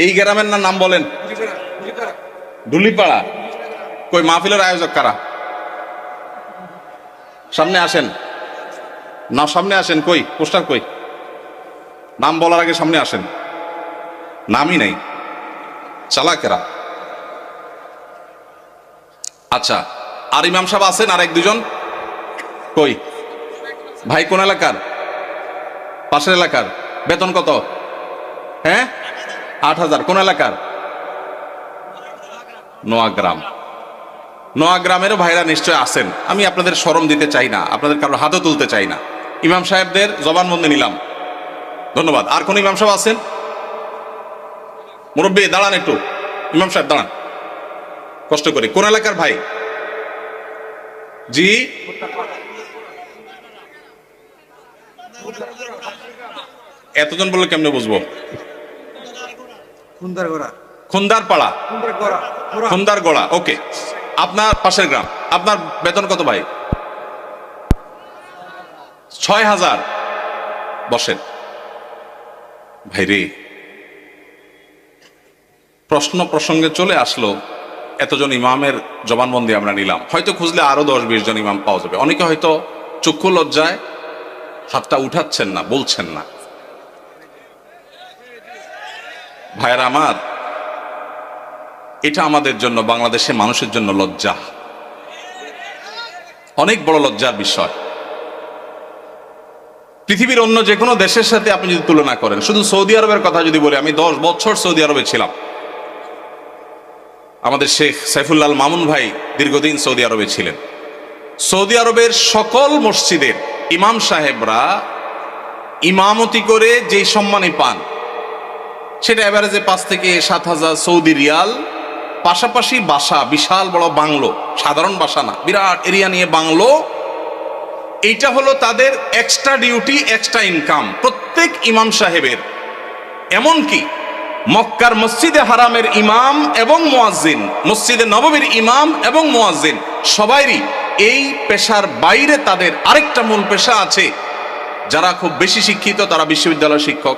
এই গ্রামের নাম বলেন? ডুলিপাড়া। কই মাহফিলের আয়োজক কারা? সামনে আসেন না, সামনে আসেন। কই পোস্টার কই? নাম বলার আগে সামনে আসেন। নামই নাই, চালাকেরা। আচ্ছা, আর ইমাম সাহেব আছেন? আর 1-2 জন কই? ভাই কোন এলাকার? পাশের এলাকার। বেতন কত? হ্যাঁ, 8,000। কোন এলাকার? নোয়াগ্রাম। নোয়াগ্রামেরও ভাইরা নিশ্চয় আছেন। আমি আপনাদের শরম দিতে চাই না, আপনাদের কারোর হাতও তুলতে চাই না। ইমাম সাহেবদের জবানবন্দি নিলাম, ধন্যবাদ। আর কোন ইমাম সাহেব আছেন? মুরব্বী দাঁড়ান একটু। ইমাম সাহেব দাঁড়ান, কষ্ট করে। কোন এলাকার ভাই? জি, এতজন বললে কেমনে বুঝবো? খুন্দারপাড়া, খুন্দারগড়া। ওকে, আপনার পাশের গ্রাম। আপনার বেতন কত ভাই? 6,000। বসেন ভাইরে। প্রশ্ন প্রসঙ্গে চলে আসলো, এতজন ইমামের জবানবন্দি আমরা নিলাম। হয়তো খুঁজলে আরো 10-20 জন ইমাম পাওয়া যাবে। অনেকে হয়তো চক্ষু লজ্জায় হাতটা উঠাচ্ছেন না, বলছেন না। ভাইয়েরা আমার, এটা আমাদের জন্য, বাংলাদেশের মানুষের জন্য লজ্জা, অনেক বড় লজ্জার বিষয়। পৃথিবীর অন্য যে কোনো দেশের সাথে আপনি যদি তুলনা করেন, শুধু সৌদি আরবের কথা যদি বলি, আমি 10 বছর সৌদি আরবে ছিলাম। আমাদের শেখ সাইফুল্লাহ মামুন ভাই দীর্ঘদিন সৌদি আরবে ছিলেন। সৌদি আরবের সকল মসজিদের ইমাম সাহেবরা ইমামতি করে যে সম্মানী পান, সেটা এভারেজে 5 থেকে 7,000 সৌদি রিয়াল। পাশাপাশি বাসা, বিশাল বড় বাংলো, সাধারণ বাসা না, বিরাট এরিয়া নিয়ে বাংলো। এইটা হলো তাদের এক্সট্রা ডিউটি, এক্সট্রা ইনকাম প্রত্যেক ইমাম সাহেবের। এমনকি মক্কার মসজিদে হারামের ইমাম এবং মুয়াজ্জিন, মসজিদে নববীর ইমাম এবং মুয়াজ্জিন, সবাইরই এই পেশার বাইরে তাদের আরেকটা মূল পেশা আছে। যারা খুব বেশি শিক্ষিত তারা বিশ্ববিদ্যালয় শিক্ষক।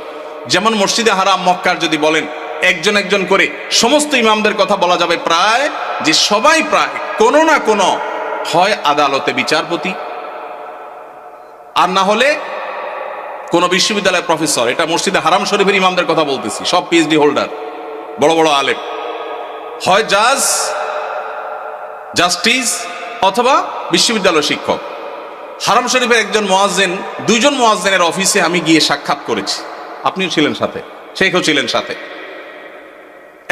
যেমন মসজিদে হারাম মক্কার যদি বলেন, একজন একজন করে সমস্ত ইমামদের কথা বলা যাবে প্রায় যে সবাই প্রায় কোনো না কোনো হয় আদালতে বিচারপতি, আর না হলে কোন বিশ্ববিদ্যালয়ের প্রফেসর। এটা মসজিদে হারাম শরীফের ইমামদের কথা বলতেছি, সব পিএইচডি হোল্ডার, বড় বড় আলেম, হয় জাজ, জাস্টিস অথবা বিশ্ববিদ্যালয় শিক্ষক। হারাম শরীফের একজন মুয়াজ্জিন, দুইজন মুয়াজ্জিনের অফিসে আমি গিয়ে সাক্ষাৎ করেছি, আপনিও ছিলেন সাথে, শেখও ছিলেন সাথে।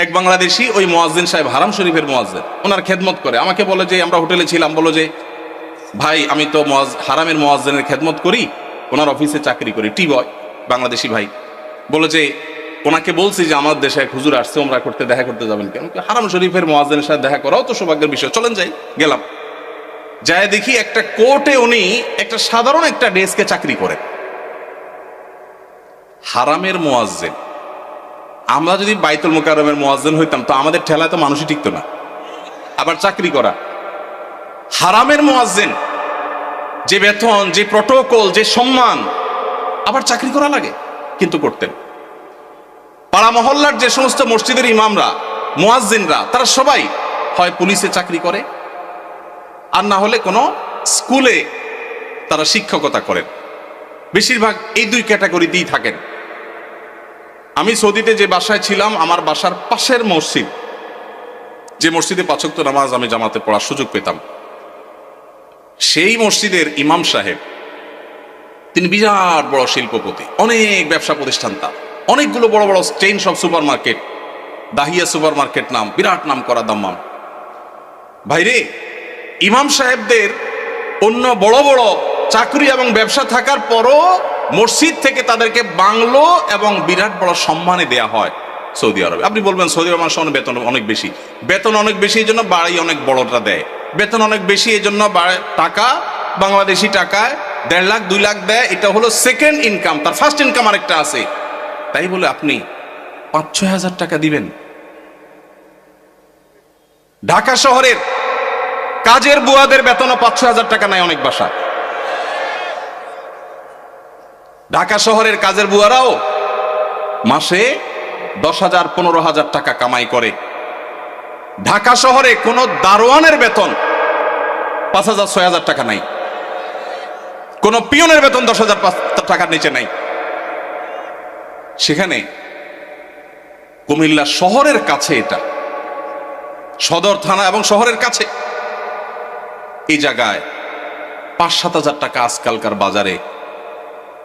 এক বাংলাদেশি ওই মুয়াজ্জিন সাহেব হারাম শরীফের মুয়াজ্জিন, ওনার খেদমত করে। আমাকে বলে যে আমরা হোটেলে ছিলাম, বলো যে ভাই আমি তো হারামের মুয়াজ্জিনের খেদমত করি, ওনার অফিসে চাকরি করি, টি বয়, বাংলাদেশি ভাই। বলে যে ওনাকে বলছি যে আমার দেশে এক হুজুর আসছে, ওমরা করতে, দেখা করতে যাবেন কেন? হারাম শরীফের মুয়াজ্জিনের সাথে দেখা করাও তো সৌভাগ্যের বিষয়, চলেন যাই। গেলাম, যায় দেখি একটা কোর্টে উনি একটা সাধারণ একটা ডেস্কে চাকরি করেন, হারামের মুয়াজ্জিন। আমরা যদি বাইতুল মুকাররমের মুয়াজ্জিন হইতাম তো আমাদের ঠেলায় তো মানুষই টিকতো না, আবার চাকরি করা। হারামের মুয়াজ্জিন, যে বেতন, যে প্রটোকল, যে সম্মান, আবার চাকরি করা লাগে, কিন্তু করতেন। পাড়া মহল্লার যে সমস্ত মসজিদের ইমামরা, মুয়াজ্জিনরা, তারা সবাই হয় পুলিশে চাকরি করে, আর না হলে কোনো স্কুলে তারা শিক্ষকতা করেন। বেশিরভাগ এই দুই ক্যাটাগরিতেই থাকেন। আমি সৌদিতে যে বাসায় ছিলাম, আমার বাসার পাশের মসজিদ, যে মসজিদে ৫ ওয়াক্ত নামাজ আমি জামাতে পড়ার সুযোগ পেতাম, সেই মসজিদের ইমাম সাহেব, তিনি বিরাট বড় শিল্পপতি, অনেক ব্যবসা প্রতিষ্ঠান, তার অনেকগুলো বড় বড় চেইন সব super market, Dahiya super market নাম, বিরাট নাম করা দাম্মাম। ভাইরে, ইমাম সাহেবদের অন্য বড় বড় চাকরি এবং ব্যবসা থাকার পরও মসজিদ থেকে তাদেরকে বাংলো এবং বিরাট বড় সম্মানে দেয়া হয় সৌদি আরবে। আপনি বলবেন সৌদি আরব মানুষের বেতন অনেক বেশি, বেতন অনেক বেশি এই জন্য বাড়ি অনেক বড়টা দেয়, বেতন অনেক বেশি এই জন্য টাকা, বাংলাদেশি টাকায় ১.৫ লাখ ২ লাখ দেয়, এটা হলো সেকেন্ড ইনকাম, তার ফার্স্ট ইনকাম আরেকটা আছে। তাই বলে আপনি ৫-৬ হাজার টাকা দিবেন? ঢাকা শহরের কাজের বুয়াদের বেতনও ৫-৬ হাজার টাকা নাই অনেক বাসা। ঢাকা শহরের কাজের বুয়ারাও মাসে ১০,০০০, ১৫,০০০ টাকা কামাই করে। ঢাকা শহরে কোনো দারোয়ানের বেতন ৫,০০০-৬,০০০ টাকা নাই, কোনো পিয়নের বেতন ১০,০০০ টাকার নিচে নাই। সেখানে কুমিল্লা শহরের কাছে, এটা সদর থানা এবং শহরের কাছে, এই জায়গায় ৫-৭ হাজার টাকা আজকালকার বাজারে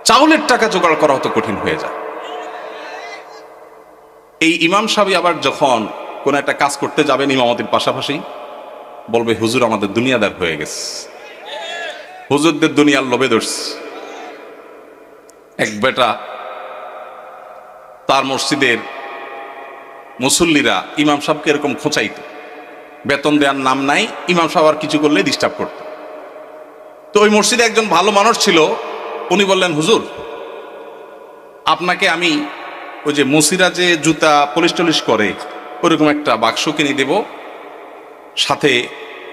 চাউলের টাকা জোগাড় করা হতো কঠিন হয়ে যায়। এই ইমাম সাহেব আবার যখন কোন একটা কাজ করতে যাবেন ইমামতির পাশাপাশি, বলবে হুজুর আমাদের দুনিয়াদার হয়ে গেছে, হুজুরদের দুনিয়ার লোভে ধরছে। এক বেটা, তার মসজিদের মুসল্লিরা ইমাম সাহেবকে এরকম খোঁচাইত, বেতন দেওয়ার নাম নাই, ইমাম সাহেব আর কিছু করলে ডিস্টার্ব করত। তো ওই মসজিদে একজন ভালো মানুষ ছিল, উনি বললেন হুজুর আপনাকে আমি ওই যে মুসিরা যে জুতা পলিশ টলিশ করে ওরকম একটা বাক্স কিনে দেব, সাথে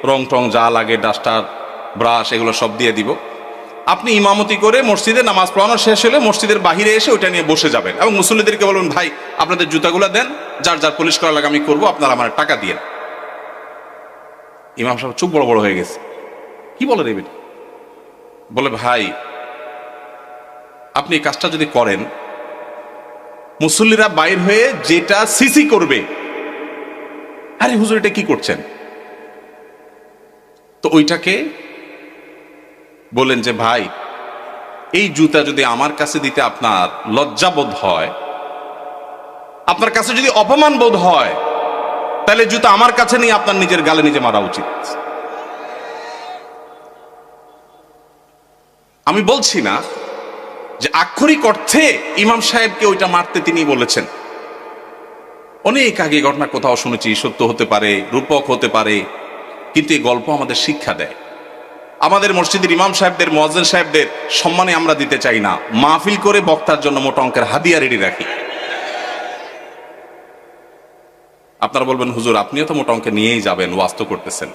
রং টং যা লাগে, ডাস্টার, ব্রাশ, এগুলো সব দিয়ে দিব। আপনি ইমামতি করে মসজিদে নামাজ পড়ানো শেষ হলে মসজিদের বাহিরে এসে ওইটা নিয়ে বসে যাবেন এবং মুসল্লিদেরকে বলবেন ভাই আপনাদের জুতাগুলো দেন, যার যার পলিশ করা লাগে আমি করবো, আপনারা আমার টাকা দিয়ে। ইমাম সাহেব চোখ বড় বড় হয়ে গেছে, কি বলে রে বেটি? বলে ভাই আপনি এই কাজটা যদি করেন, মুসল্লিরা বাইর হয়ে যেটা সিসি করবে, আরে হুজুর এটা কি করছেন? তো ওইটাকে বলেন যে ভাই এই জুতা যদি আমার কাছে দিতে আপনার লজ্জা বোধ হয়, আপনার কাছে যদি অপমান বোধ হয়, তাহলে জুতা আমার কাছে নিয়ে আপনার নিজের গালে নিজে মারা উচিত। আমি বলছি না যে আক্ষরিক অর্থে ইমাম সাহেবকে ওইটা মারতে তিনি বলেছেন, অনেক আগে ঘটনা কোথাও শুনেছি, সত্য হতে পারে, রূপক হতে পারে, কিন্তু এই গল্প আমাদের শিক্ষা দেয়। আমাদের মসজিদের ইমাম সাহেবদের, মুয়াজ্জিন সাহেবদের সম্মানে আমরা দিতে চাই না, মাহফিল করে বক্তার জন্য মোটা অঙ্কের হাদিয়া রেডি রাখি। আপনারা বলবেন হুজুর আপনিও তো মোটা অঙ্কে নিয়েই যাবেন, ওয়াজ তো করতেছেন।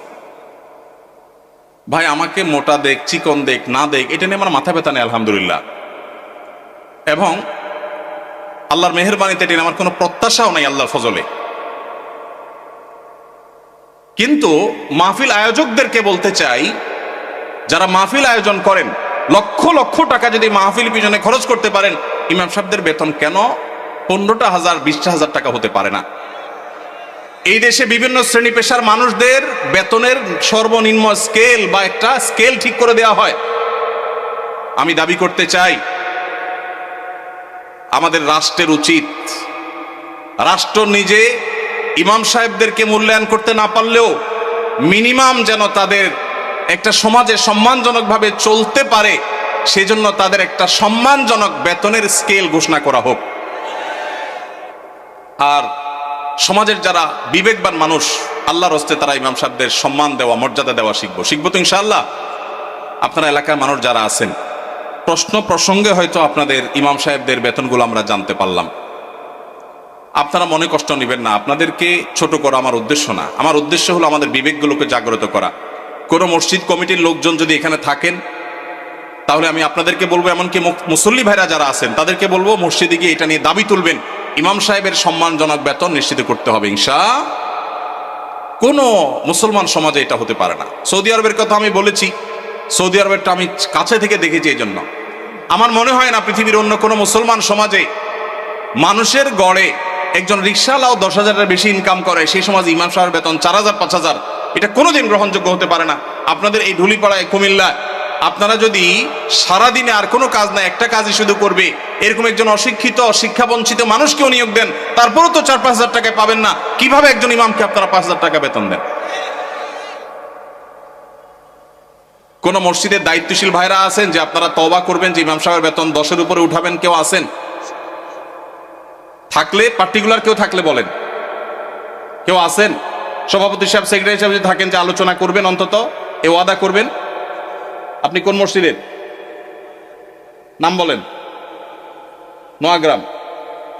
ভাই আমাকে মোটা দেখ, চিকন দেখ, না দেখ, এটা নিয়ে আমার মাথা ব্যথা নেই আলহামদুলিল্লাহ। এবং আল্লাহর মেহেরবানিতে এটা আমার কোনো প্রত্যাশাও নাই আল্লাহর ফজলে। কিন্তু মাহফিল আয়োজকদেরকে বলতে চাই, যারা মাহফিল আয়োজন করেন, লক্ষ লক্ষ টাকা যদি মাহফিল পিছনে খরচ করতে পারেন, ইমাম সাহেবদের বেতন কেন 15,000 20,000 টাকা হতে পারে না? এই দেশে বিভিন্ন শ্রেণী পেশার মানুষদের বেতনের সর্বনিম্ন স্কেল বা একটা স্কেল ঠিক করে দেওয়া হয়। আমি দাবি করতে চাই, আমাদের রাষ্ট্রের উচিত, রাষ্ট্র নিজে ইমাম সাহেবদেরকে মূল্যায়ন করতে না পারলেও মিনিমাম যেন তাদের একটা সমাজে সম্মানজনকভাবে চলতে পারে, সেজন্য তাদের একটা সম্মানজনক বেতনের স্কেল ঘোষণা করা হোক। আর সমাজের যারা বিবেকবান মানুষ, আল্লাহর হস্তে তারা ইমাম সাহেবদের সম্মান দেওয়া, মর্যাদা দেওয়া শিখবো তো ইনশাআল্লাহ। আপনারা এলাকার মানুষ যারা আছেন, প্রশ্ন প্রসঙ্গে হয়তো আপনাদের ইমাম সাহেবদের বেতনগুলো আমরা জানতে পারলাম, আপনারা মনে কষ্ট নেবেন না। আপনাদেরকে ছোট করা আমার উদ্দেশ্য না। আমার উদ্দেশ্য হলো আমাদের বিবেকগুলোকে জাগ্রত করা। কোনো মসজিদ কমিটির লোকজন যদি এখানে থাকেন, তাহলে আমি আপনাদেরকে বলবো, এমনকি মুসল্লি ভাইরা যারা আছেন তাদেরকে বলবো, মসজিদে গিয়ে এটা নিয়ে দাবি তুলবেন, ইমাম সাহেবের সম্মানজনক বেতন নিশ্চিত করতে হবে ইনশাআল্লাহ। কোনো মুসলমান সমাজে এটা হতে পারে না। সৌদি আরবের কথা আমি বলেছি, সৌদি আরবেরটা আমি কাছে থেকে দেখেছি। এই জন্য আমার মনে হয় না পৃথিবীর অন্য কোনো মুসলমান সমাজে মানুষের গড়ে একজন রিক্সাওয়ালাও 10,000-এর বেশি ইনকাম করে, সেই সমাজ ইমাম সাহেবের বেতন 4,000 5,000, এটা কোনোদিন গ্রহণযোগ্য হতে পারে না। আপনাদের এই ধুলিপাড়ায় কুমিল্লা, আপনারা যদি সারাদিনে আর কোনো কাজ না, একটা কাজই শুধু করবে, এরকম একজন অশিক্ষিত শিক্ষা বঞ্চিত মানুষকেও নিয়োগ দেন, তারপরেও তো 4-5 হাজার টাকায় পাবেন না। কিভাবে একজন ইমামকে আপনারা 5,000 টাকা বেতন দেন? কোন মসজিদের দায়িত্বশীল ভাইরা আছেন যে আপনারা তওবা করবেন যে ইমাম সাহেবের বেতন 10-এর উপরে উঠাবেন? কেউ আছেন? থাকলে পার্টিকুলার কেউ থাকলে বলেন। কেউ আছেন? সভাপতি সাহেব, সেক্রেটারি সাহেব যদি থাকেন যে আলোচনা করবেন, অন্তত এ ওয়াদা করবেন। আপনি কোন মসজিদের নাম বলেন? নোয়াগ্রাম।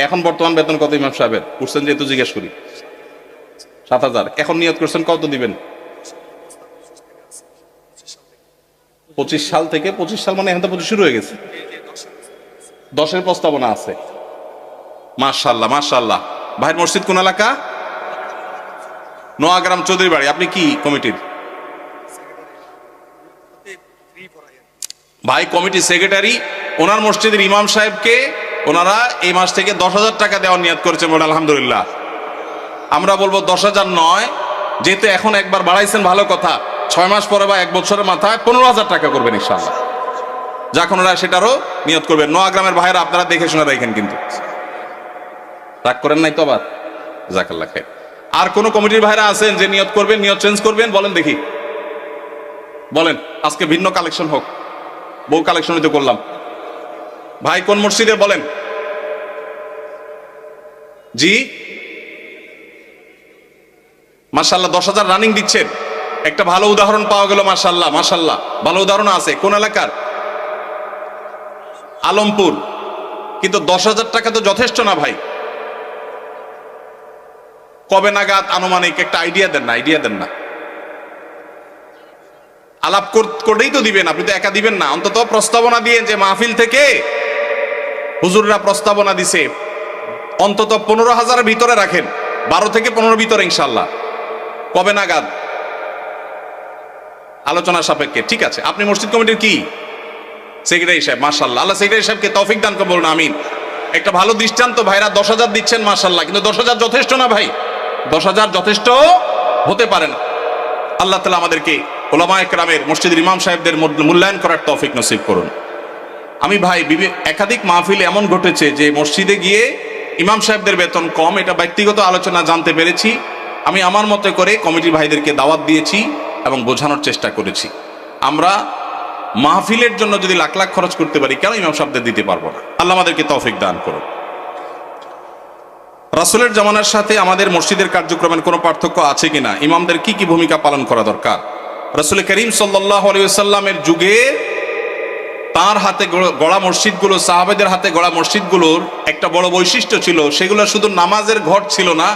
এখন বর্তমান বেতন কত ইমাম সাহেবের? উঠছেন যেহেতু জিজ্ঞেস করি। 7,000। এখন নিয়ত করছেন কত দিবেন? 25 সাল থেকে। 25 সাল মানে এখন তো 25 শুরু হয়ে গেছে। 10-এর প্রস্তাবনা আছে। মাশাআল্লাহ মাশাআল্লাহ। ভাইয়ের মসজিদ কোন এলাকা? নোয়াগ্রাম চৌধুরী বাড়ি। আপনি কি কমিটির? ভাই কমিটি সেক্রেটারি। ওনার মসজিদের ইমাম সাহেবকে ওনারা এই মাস থেকে 10,000 টাকা দেওয়ার নিয়ত করেছেন। বলে আলহামদুলিল্লাহ। আমরা বলবো 10,000 নয়, যেহেতু এখন একবার বাড়াইছেন ভালো কথা, 6 মাস পরে বা 1 বছরের মাথায় 15,000 টাকা করবেন ইনশাআল্লাহ। যখন ওরা সেটারও নিয়ত করবেন। নোয়াগ্রামের ভাইয়েরা আপনারা দেখে শুনে রাখেন, কিন্তু রাগ করেন নাই তো আবার? জাযাকাল্লাহ খাইর। আর কোন কমিটির ভাইরা আছেন যে নিয়ত করবেন, নিয়ত চেঞ্জ করবেন? বলেন দেখি, বলেন। আজকে ভিন্ন কালেকশন হোক, বহু কালেকশনই তো করলাম। ভাই কোন মসজিদে বলেন? জি মাশাআল্লাহ। 10,000 রানিং দিচ্ছেন, একটা ভালো উদাহরণ পাওয়া গেল। মাশাআল্লাহ মাশাআল্লাহ, ভালো উদাহরণ আছে। কোন এলাকার? আলমপুর। কিন্তু 10,000 টাকা তো যথেষ্ট না ভাই। কবে নাগাদ আনুমানিক একটা আইডিয়া দেন না? আইডিয়া দেন না, আলাপ করেই তো দিবেন। আপনি তো একা দিবেন না, অন্তত প্রস্তাবনা দিয়ে যে মাহফিল থেকে হুজুররা প্রস্তাবনা দিছে, অন্তত 15,000-এর ভিতরে রাখেন, 12 থেকে 15 ভিতরে ইনশাআল্লাহ। কবে নাগাদ? আলোচনা সাপেক্ষে। ঠিক আছে। আপনি মসজিদ কমিটির কি? সেক্রেটারি সাহেব। মাশাআল্লাহ, আল্লাহ সেক্রেটারি সাহেবকে তৌফিক দান করুন, বলুন আমিন। একটা ভালো দৃষ্টান্ত। ভাইরা 10,000 দিচ্ছেন মাশাআল্লাহ, কিন্তু 10,000 যথেষ্ট না ভাই। 10,000 যথেষ্ট হতে পারে না। আল্লাহ তাআলা আমাদেরকে উলামায়ে কেরামের, মসজিদের ইমাম সাহেবদের মূল্যায়ন করার তৌফিক নসিব করুন। আমি ভাই একাধিক মাহফিল এমন ঘটেছে যে মসজিদে গিয়ে ইমাম সাহেবদের বেতন কম, এটা ব্যক্তিগত আলোচনা জানতে পেরেছি। আমি আমার মতো করে কমিটির ভাইদেরকে দাওয়াত দিয়েছি এবং বোঝানোর চেষ্টা করেছি, আমরা মাহফিলের জন্য যদি লাখ লাখ খরচ করতে পারি, কেন ইমাম সাহেবদের দিতে পারবো না? আল্লাহ আমাদেরকে তৌফিক দান করুন। রাসূলের জামানার সাথে আমাদের মসজিদের কার্যক্রমের কোনো পার্থক্য আছে কিনা? ইমামদের কি কি ভূমিকা পালন করা দরকার? রাসূল করিম সাল্লাল্লাহু আলাইহি ওয়াসাল্লামের যুগে তার হাতে গড়া মসজিদগুলো, সাহাবাদের হাতে গড়া মসজিদগুলোর একটা বড় বৈশিষ্ট্য ছিল, সেগুলো শুধু নামাজের ঘর ছিল না,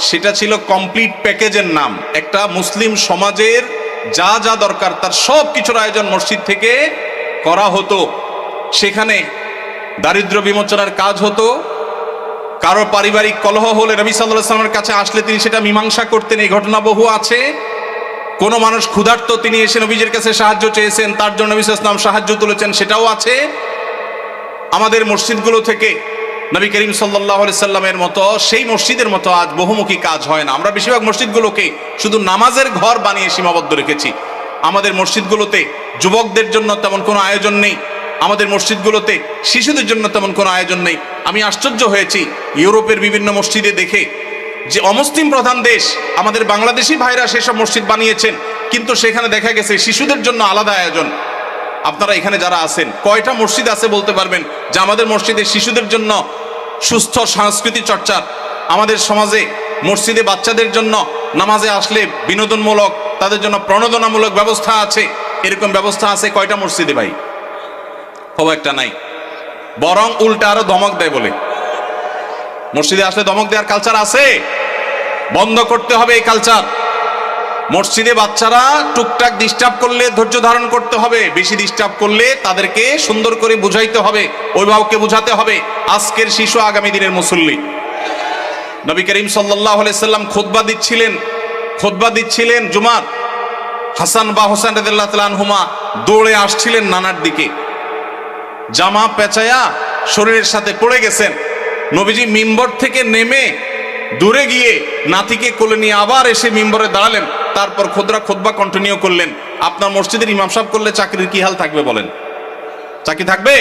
সেটা ছিল কমপ্লিট প্যাকেজের নাম। একটা মুসলিম সমাজের যা যা দরকার তার সব কিছুর আয়োজন মসজিদ থেকে করা হতো। সেখানে দারিদ্র্য বিমোচনের কাজ হতো, কারো পারিবারিক কলহ হলে নবী সাল্লাল্লাহু আলাইহি ওয়াসাল্লামের কাছে আসলে তিনি সেটা মীমাংসা করতেন। এই ঘটনা বহু আছে। কোন মানুষ ক্ষুধার্ত, তিনি এসে নবীজির কাছে সাহায্য চেয়েছেন, তার জন্য নবী সাল্লাল্লাহু আলাইহি ওয়াসাল্লাম সাহায্য তুলেছেন, সেটাও আছে। আমাদের মসজিদগুলো থেকে নবী করিম সাল্লাল্লাহু আলাইহি সাল্লামের মতো সেই মসজিদের মতো আজ বহুমুখী কাজ হয় না। আমরা বেশিরভাগ মসজিদগুলোকে শুধু নামাজের ঘর বানিয়ে সীমাবদ্ধ রেখেছি। আমাদের মসজিদগুলোতে যুবকদের জন্য তেমন কোনো আয়োজন নেই, আমাদের মসজিদগুলোতে শিশুদের জন্য তেমন কোনো আয়োজন নেই। আমি আশ্চর্য হয়েছি ইউরোপের বিভিন্ন মসজিদে দেখে যে অমুসলিম প্রধান দেশ, আমাদের বাংলাদেশি ভাইরা সেসব মসজিদ বানিয়েছেন, কিন্তু সেখানে দেখা গেছে শিশুদের জন্য আলাদা আয়োজন। আপনারা এখানে যারা আছেন, কয়টা মসজিদ আছে বলতে পারবেন যে আমাদের মসজিদে শিশুদের জন্য সুস্থ সংস্কৃতি চর্চার, আমাদের সমাজে মসজিদে বাচ্চাদের জন্য নামাজে আসলে বিনোদনমূলক, তাদের জন্য প্রণোদনামূলক ব্যবস্থা আছে? এরকম ব্যবস্থা আছে কয়টা মসজিদে ভাই? খুব একটা নাই। বরং উল্টা আরো ধমক দেয় বলে। মসজিদে আসলে ধমক দেওয়ার কালচার আছে, বন্ধ করতে হবে এই কালচার। মসজিদে বাচ্চারা টুকটাক ডিস্টার্ব করলে ধৈর্য ধারণ করতে হবে, বেশি ডিস্টার্ব করলে তাদেরকে সুন্দর করে বুঝাইতে হবে, অভিভাবককে বুঝাতে হবে আজকের শিশু আগামী দিনের মুসল্লি। নবী করিম সাল্লাল্লাহু আলাইহি সাল্লাম খুতবা দিচ্ছিলেন জুমার। হাসান বা হোসেন রাদিয়াল্লাহু তাআলা আনহুমা দৌড়ে আসছিলেন নানার দিকে, জামা পেঁচায়া শরীরের সাথে পড়ে গেছেন। নবীজি মিম্বর থেকে নেমে দূরে গিয়ে নাতিকে কোলে নিয়ে আবার এসে মিম্বরে দাঁড়ালেন, তারপর খুতবা কন্টিনিউ করলেন। আপনার মসজিদের ইমাম সাহেব করলে চাকরির কি হাল থাকবে বলেন? চাকরি থাকবে?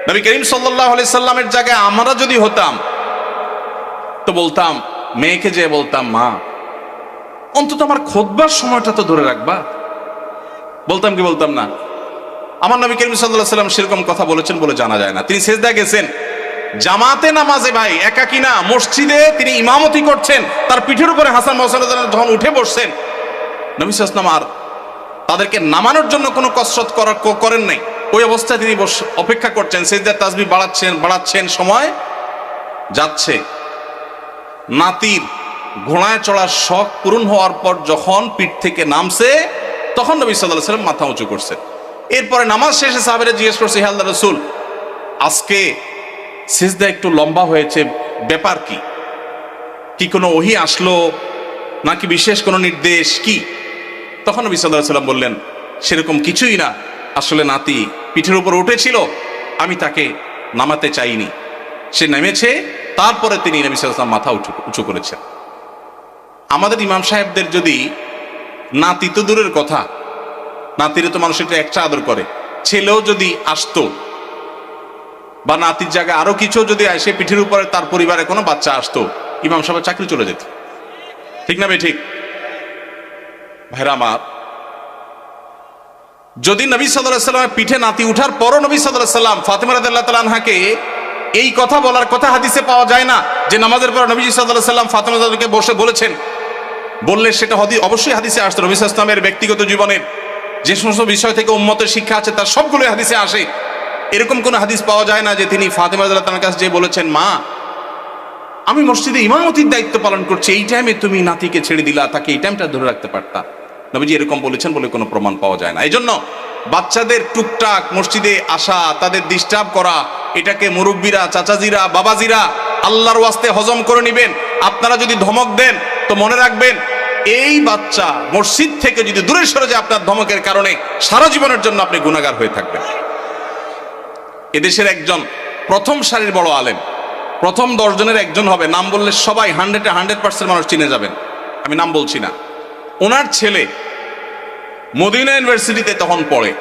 নবী করিম সাল্লাল্লাহু আলাইহি সাল্লামের জায়গায় আমরা যদি হতাম তো বলতাম, মেয়েকে যে বলতাম, মা অন্তত আমার খুতবার সময়টা তো ধরে রাখবা। বলতাম কি বলতাম না? আমার নবী করিম সাল্লাল্লাহু আলাইহি সাল্লাম সেরকম কথা বলেছেন বলে জানা যায় না। তিনি সেজদা গেছেন জামাতে নামাজে, ভাই একাকী না, মসজিদে তিনি ইমামতি করছেন, তার পিঠের উপরে হাসান হোসেন যখন উঠে বসছেন, নবী সাল্লাল্লাহু আলাইহি ওয়াসাল্লাম আর তাদেরকে নামানোর জন্য কোনো কসরত করেন নাই। ওই অবস্থায় তিনি অপেক্ষা করছেন, সেজদার তাসবিহ বাড়াচ্ছেন, সময় যাচ্ছে। নাতির ঘোড়ায় চড়ার শখ পূরণ হওয়ার পর যখন পিঠ থেকে নামছে, তখন নবী সাল্লাল্লাহু আলাইহি ওয়াসাল্লাম মাথা উঁচু করছেন। এরপরে নামাজ শেষে সাহাবীরা জিজ্ঞেস করছে, হে আল্লাহর রাসূল, আজকে সিজদা একটু লম্বা হয়েছে, ব্যাপার কি? কি কোনো ওহী আসলো নাকি বিশেষ কোনো নির্দেশ কি? তখন নবী সাল্লাল্লাহু আলাইহি ওয়াসাল্লাম বললেন, সেরকম কিছুই না, আসলে নাতি পিঠের উপর উঠেছিল, আমি তাকে নামাতে চাইনি, সে নেমেছে, তারপরে তিনি নবী সাল্লাল্লাহু আলাইহি ওয়াসাল্লাম মাথা উঁচু করেছেন। আমাদের ইমাম সাহেবদের যদি নাতি তো দূরের কথা, নাতিরে তো মানুষ একটা আদর করে, ছেলেও যদি আসতো বা নাতির জায়গায় আরো কিছু যদি আসে, পিঠের উপরে তার পরিবারে কোনো বাচ্চা আসতো, ইমাম সাহেবের চাকরি চলে যেত। ঠিক না ভাই? ঠিক ভাইরা আমার, যদি নবী সাল্লাল্লাহু আলাইহি ওয়াসাল্লামের পিঠে নাতি উঠার পরও নবী সাল্লাল্লাহু আলাইহি ওয়াসাল্লাম ফাতেমা রাদিয়াল্লাহু তাআলা আনহাকে এই কথা বলার কথা হাদিসে পাওয়া যায় না যে নামাজের পর নবী সাল্লাল্লাহু আলাইহি ওয়াসাল্লাম ফাতেমা রাদিয়াল্লাহু বসে বলেছেন। বললে সেটা অবশ্যই হাদিসে আসতো। নবী সাল্লাল্লাহু আলাইহি ওয়াসাল্লামের ব্যক্তিগত জীবনের যে সমস্ত বিষয় থেকে উম্মতের শিক্ষা আছে তার সবগুলোই হাদিসে আসে। এরকম কোন হাদিস পাওয়া যায় না যে তিনি ফাতেমা রাদিয়াল্লাহু তাআলার কাছে যে বলেছেন, মা আমি মসজিদে ইমামতির দায়িত্ব পালন করছি, এই টাইমে তুমি নাতিকে ছেড়ে দিলা, তাকে এই টাইমটা ধরে রাখতে পারতা। নবীজি এরকম বলেছেন বলে কোনো প্রমাণ পাওয়া যায় না। এই জন্য বাচ্চাদের টুকটাক মসজিদে আসা, তাদের ডিস্টার্ব করা, এটাকে মুরব্বীরা, চাচাজিরা, বাবাজিরা আল্লাহর ওয়াস্তে হজম করে নেবেন। আপনারা যদি ধমক দেন তো মনে রাখবেন, এই বাচ্চা মসজিদ থেকে যদি দূরে সরে যায় আপনার ধমকের কারণে, সারা জীবনের জন্য আপনি গুনাহগার হয়ে থাকবেন। এদেশের একজন প্রথম সারির বড় আলেম, প্রথম 10 জনের একজন হবে, নাম বললে সবাই 100% মানুষ চিনে যাবেন, আমি নাম বলছি না। ওনার ছেলে মদিনা ইউনিভার্সিটিতে তখন পড়ে,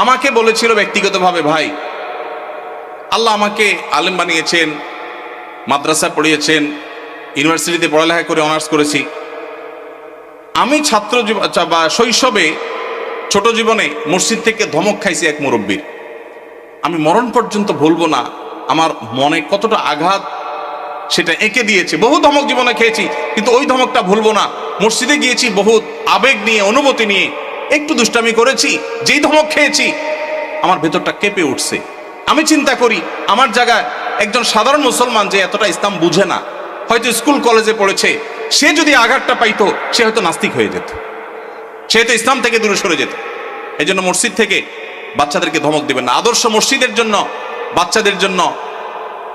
আমাকে বলেছিল ব্যক্তিগতভাবে, ভাই আল্লাহ আমাকে আলেম বানিয়েছেন, মাদ্রাসা পড়িয়েছেন, ইউনিভার্সিটিতে পড়ালেখা করে অনার্স করেছি, আমি ছাত্র বা শৈশবে ছোট জীবনে মসজিদ থেকে ধমক খাইছি এক মুরব্বীর, আমি মরণ পর্যন্ত ভুলবো না, আমার মনে কতটা আঘাত সেটা এঁকে দিয়েছে। বহু ধমক জীবনে খেয়েছি, কিন্তু ওই ধমকটা ভুলবো না। মসজিদে গিয়েছি বহুত আবেগ নিয়ে, অনুভূতি নিয়ে, একটু দুষ্টামি করেছি, যেই ধমক খেয়েছি আমার ভেতরটা কেঁপে উঠছে। আমি চিন্তা করি, আমার জায়গায় একজন সাধারণ মুসলমান যে এতটা ইসলাম বুঝে না, হয়তো স্কুল কলেজে পড়েছে, সে যদি আঘাতটা পাইতো সে হয়তো নাস্তিক হয়ে যেত, সে হয়তো ইসলাম থেকে দূরে সরে যেত। এই জন্য মসজিদ থেকে বাচ্চাদেরকে ধমক দিবেন না। আদর্শ মসজিদের জন্য, বাচ্চাদের জন্য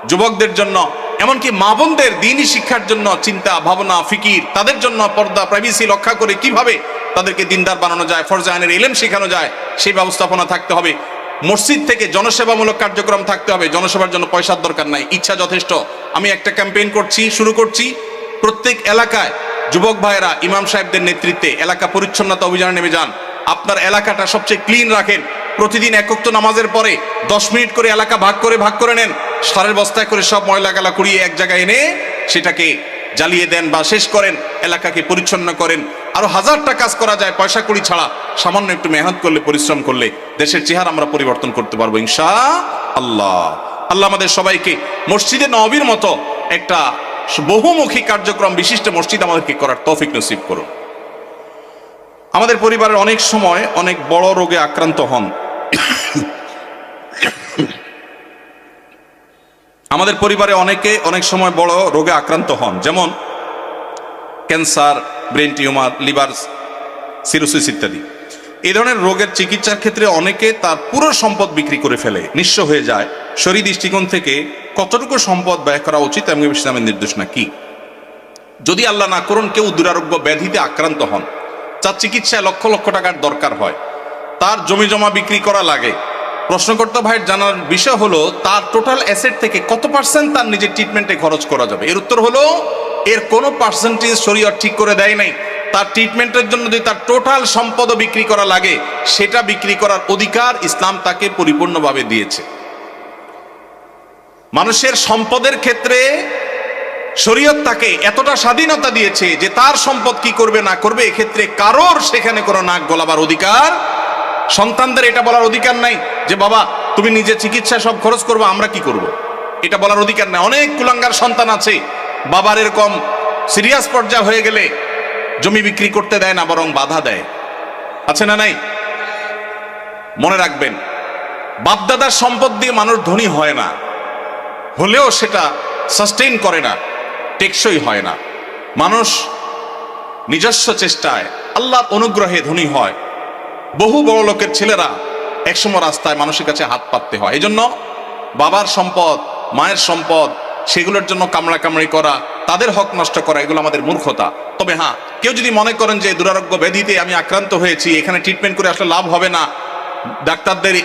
যুবকদের জন্য, এমনকি মা বোনদের দ্বীনি শিক্ষার জন্য চিন্তা ভাবনা ফিকির, তাদের জন্য পর্দা প্রাইভেসি রক্ষা করে কিভাবে তাদেরকে দিনদার বানানো যায়, ফরজে আইনের ইলম শেখানো যায়, সেই ব্যবস্থাপনা থাকতে হবে। মসজিদ থেকে জনসেবামূলক কার্যক্রম থাকতে হবে। জনসেবার জন্য পয়সার দরকার নাই, ইচ্ছা যথেষ্ট। আমি একটা ক্যাম্পেইন শুরু করছি। প্রত্যেক এলাকায় যুবক ভাইয়েরা ইমাম সাহেবদের নেতৃত্বে এলাকা পরিচ্ছন্নতা অভিযানে নেমে যান। আপনার এলাকাটা সবচেয়ে ক্লিন রাখেন। প্রতিদিন একক তো নামাজের পরে 10 মিনিট করে এলাকা ভাগ করে নেন। সারের বস্তায় করে সব ময়লা গালা কুড়িয়ে এক জায়গায় এনে সেটাকে জ্বালিয়ে দেন বা শেষ করেন, এলাকাকে পরিচ্ছন্ন করেন। আরো হাজারটা কাজ করা যায় পয়সা কড়ি ছাড়া। সামান্য একটু মেহনত করলে, পরিশ্রম করলে দেশের চেহারা আমরা পরিবর্তন করতে পারবো ইনশাআল্লাহ। আল্লাহ আমাদের সবাইকে মসজিদে নববীর মতো একটা বহুমুখী কার্যক্রম বিশিষ্ট মসজিদ আমাদেরকে করার তৌফিক নসিব করুন। আমাদের পরিবারের অনেক সময় অনেক বড় রোগে আক্রান্ত হন। আমাদের পরিবারে অনেকে অনেক সময় বড় রোগে আক্রান্ত হন, যেমন cancer, brain tumour, liver cirrhosis ইত্যাদি। এই ধরনের রোগের চিকিৎসার ক্ষেত্রে অনেকে তার পুরো সম্পদ বিক্রি করে ফেলে, নিঃস্ব হয়ে যায়। শরীর দৃষ্টিকোণ থেকে কতটুকু সম্পদ ব্যয় করা উচিত এবং ইসলামের নির্দেশনা কি? যদি আল্লাহ না করুন কেউ দুরারোগ্য ব্যাধিতে আক্রান্ত হন, তার চিকিৎসায় লক্ষ লক্ষ টাকার দরকার হয়, তার জমি জমা বিক্রি করা লাগে, প্রশ্নকর্তা ভাইয়ের জানার বিষয় হলো তার টোটাল অ্যাসেট থেকে কত পার্সেন্ট তার নিজের ট্রিটমেন্টে খরচ করা যাবে? এর উত্তর হলো এর কোনো পার্সেন্টেজ শরীয়ত ঠিক করে দেয় নাই। তার ট্রিটমেন্টের জন্য যদি তার টোটাল সম্পদও বিক্রি করা লাগে, সেটা বিক্রি করার অধিকার ইসলাম তাকে পরিপূর্ণভাবে দিয়েছে। মানুষের সম্পদের ক্ষেত্রে শরীয়ত তাকে এতটা স্বাধীনতা দিয়েছে যে তার সম্পদ কি করবে না করবে এক্ষেত্রে কারোর সেখানে কোনো নাক গলাবার অধিকার, সন্তানদের এটা বলার অধিকার নাই যে বাবা তুমি নিজে চিকিৎসা সব খরচ করবে, আমরা কি করব, এটা বলার অধিকার নাই। অনেক কুলাঙ্গার সন্তান আছে, বাবার এরকম সিরিয়াস পর্যায়ে হয়ে গেলে জমি বিক্রি করতে দেয় না, বরং বাধা দেয়। আছে না নাই? মনে রাখবেন, বাপদাদার সম্পদ দিয়ে মানুষ ধনী হয় না, হলেও সেটা সাস্টেইন করে না, টেকসই হয় না। মানুষ নিজস্ব চেষ্টায় আল্লাহর অনুগ্রহে ধনী হয়। বহু বড় লোকের ছেলেরা একসময় রাস্তায় মানুষের কাছে হাত পাততে হয়। এই জন্য বাবার সম্পদ, মায়ের সম্পদ, সেগুলোর জন্য কামড়াকামড়ি করা, তাদের হক নষ্ট করা, এগুলো আমাদের মূর্খতা। তবে হ্যাঁ, কেউ যদি মনে করেন যে দুরারোগ্য ব্যাধিতে আমি আক্রান্ত হয়েছি, এখানে ট্রিটমেন্ট করে আসলে লাভ হবে না, ডাক্তারদের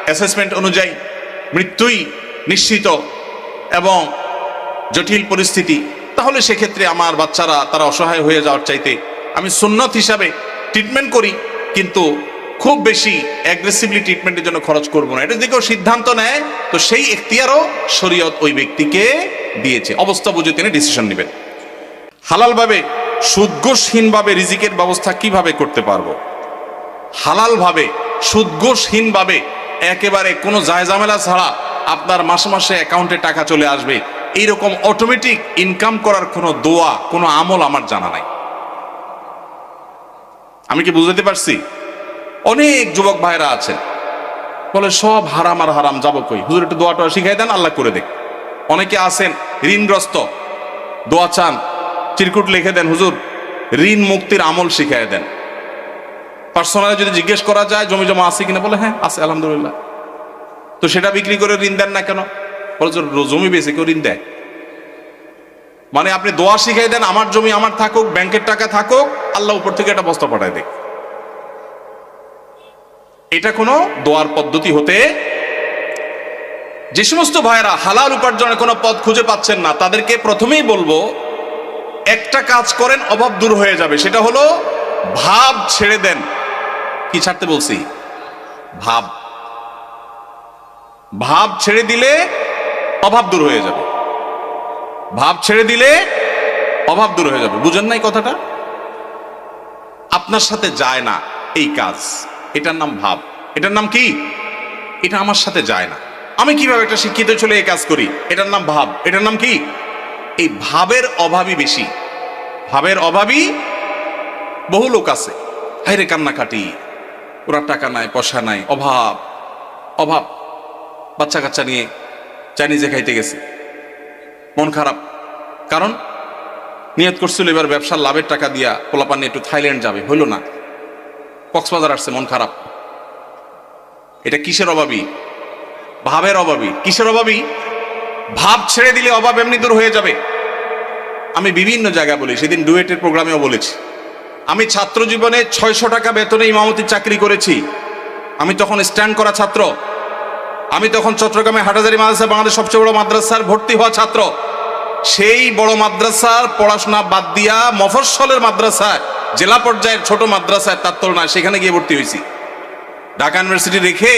অ্যাসেসমেন্ট অনুযায়ী মৃত্যুই নিশ্চিত এবং জটিল পরিস্থিতি, তাহলে সেক্ষেত্রে আমার বাচ্চারা তারা অসহায় হয়ে যাওয়ার চাইতে আমি সুন্নত হিসাবে ট্রিটমেন্ট করি, কিন্তু খুব বেশি অ্যাগ্রেসিভলি ট্রিটমেন্টের জন্য খরচ করবো না। এটা যদি কেউ সিদ্ধান্ত নেয় তো সেই এখতিয়ারও শরীয়ত ওই ব্যক্তিকে দিয়েছে। অবস্থা বুঝে তিনি ডিসিশন নেবেন। হালালভাবে সুদঘোষহীনভাবে রিজিকের ব্যবস্থা কিভাবে করতে পারবো? হালালভাবে সুদঘোষহীনভাবে একেবারে কোনো জায়জামেলা ছাড়া আপনার মাসে মাসে অ্যাকাউন্টে টাকা চলে আসবে, এইরকম অটোমেটিক ইনকাম করার কোনো দোয়া, কোনো আমল আমার জানা নাই। আমি কি বুঝতে পারছি? অনেক যুবক ভাইরা আছেন বলে সব হারাম আর হারাম, যাবো কই, হুজুর একটু দোয়াটা শিখাই দেন, আল্লাহ করে দেখ। অনেকে আছেন ঋণগ্রস্ত, দোয়া চান, চিরকুট লিখে দেন, হুজুর ঋণ মুক্তির আমল শিখাই দেন। পার্সোনালি যদি জিজ্ঞেস করা যায় জমি জমা আছে কিনা, বলে হ্যাঁ আছে আলহামদুলিল্লাহ। তো সেটা বিক্রি করে ঋণ দেন না কেন? বলে জমি বেশি কেউ ঋণ দেয়? মানে আপনি দোয়া শিখাই দেন, আমার জমি আমার থাকুক, ব্যাংকের টাকা থাকুক, আল্লাহ উপর থেকে একটা বস্তা পাঠায় দেখ। এটা কোনো দোয়ার পদ্ধতি হতে, যে সমস্ত ভাইয়েরা হালাল উপার্জনের কোনো পথ খুঁজে পাচ্ছেন না, তাদেরকে প্রথমেই বলবো একটা কাজ করেন, অভাব দূর হয়ে যাবে। সেটা হলো ভাব ছেড়ে দেন। কি ছাড়তে বলছি? ভাব। ভাব ছেড়ে দিলে অভাব দূর হয়ে যাবে। ভাব ছেড়ে দিলে অভাব দূর হয়ে যাবে। বুঝেন নাই কথাটা? আপনার সাথে যায় না এই কাজ, এটার নাম ভাব। এটার নাম কি? এটা আমার সাথে যায় না, আমি কিভাবে একটা শিক্ষিত ছেলে এই কাজ করি, এটার নাম ভাব। এটার নাম কি? এই ভাবের অভাবই বেশি। ভাবের অভাবই বহু লোক আছে, হাইরে কান্নাকাটি, ওরা টাকা নাই, পয়সা নাই, অভাব অভাব। বাচ্চা কাচ্চা নিয়ে চাইনিজে খাইতে গেছে, মন খারাপ। কারণ নিয়ত করছিল এবার ব্যবসার লাভের টাকা দিয়া পোলাপান নিয়ে একটু থাইল্যান্ড যাবে, হইল না, কক্সবাজার আসছে, মন খারাপ। এটা কিসের অভাবী? ভাবের অভাবী। কিসের অভাবী? ভাব ছেড়ে দিলে অভাব এমনি দূর হয়ে যাবে। আমি বিভিন্ন জায়গায় বলি, সেদিন ডুয়েটের প্রোগ্রামেও বলেছি, আমি ছাত্র জীবনে 600 টাকা বেতনে ইমামতির চাকরি করেছি। আমি তখন স্ট্যান্ড করা ছাত্র। আমি তখন চট্টগ্রামে হাটহাজারী মাদ্রাসা, বাংলাদেশ সবচেয়ে বড় মাদ্রাসার ভর্তি হওয়া ছাত্র। সেই বড় মাদ্রাসার পড়াশোনা বাদ দিয়া মফস্বলের মাদ্রাসায়, জেলা পর্যায়ের ছোট মাদ্রাসায়, তার তুলনায় সেখানে গিয়ে ভর্তি হয়েছি। ঢাকা ইউনিভার্সিটি রেখে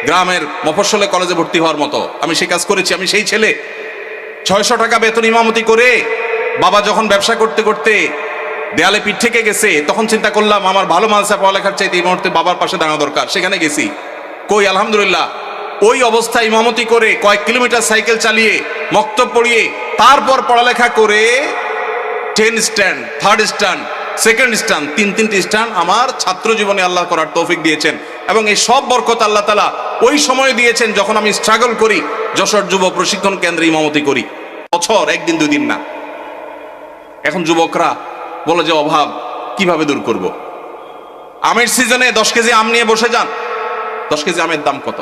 গ্রামের মফস্বলে কলেজে ভর্তি হওয়ার মতো আমি সেই কাজ করেছি। আমি সেই ছেলে 600 টাকা বেতন ইমামতি করে, বাবা যখন ব্যবসা করতে করতে দেয়ালে পিঠ থেকে গেছে, তখন চিন্তা করলাম আমার ভালো মাদ্রাসা পড়ালেখার চাইতে এই মুহূর্তে বাবার পাশে দাঁড়ানো দরকার। সেখানে গেছি। কই, আলহামদুলিল্লাহ, ওই অবস্থায় ইমামতি করে কয়েক কিলোমিটার সাইকেল চালিয়ে মক্তব পড়িয়ে তারপর পড়ালেখা করে 10 stand, 3rd stand, 2nd stand, তিনটি স্ট্যান্ড আমার ছাত্র জীবনে আল্লাহ করার তৌফিক দিয়েছেন। এবং এই সব বরকত আল্লাহ তাআলা ওই সময় দিয়েছেন যখন আমি স্ট্রাগল করি, যশোর যুব প্রশিক্ষণ কেন্দ্রে ইমামতি করি। বছর একদিন দুই দিন না। এখন যুবকরা বলে যে অভাব কিভাবে দূর করব। আমের সিজনে 10 কেজি আম নিয়ে বসে যান। 10 কেজি আমের দাম কত?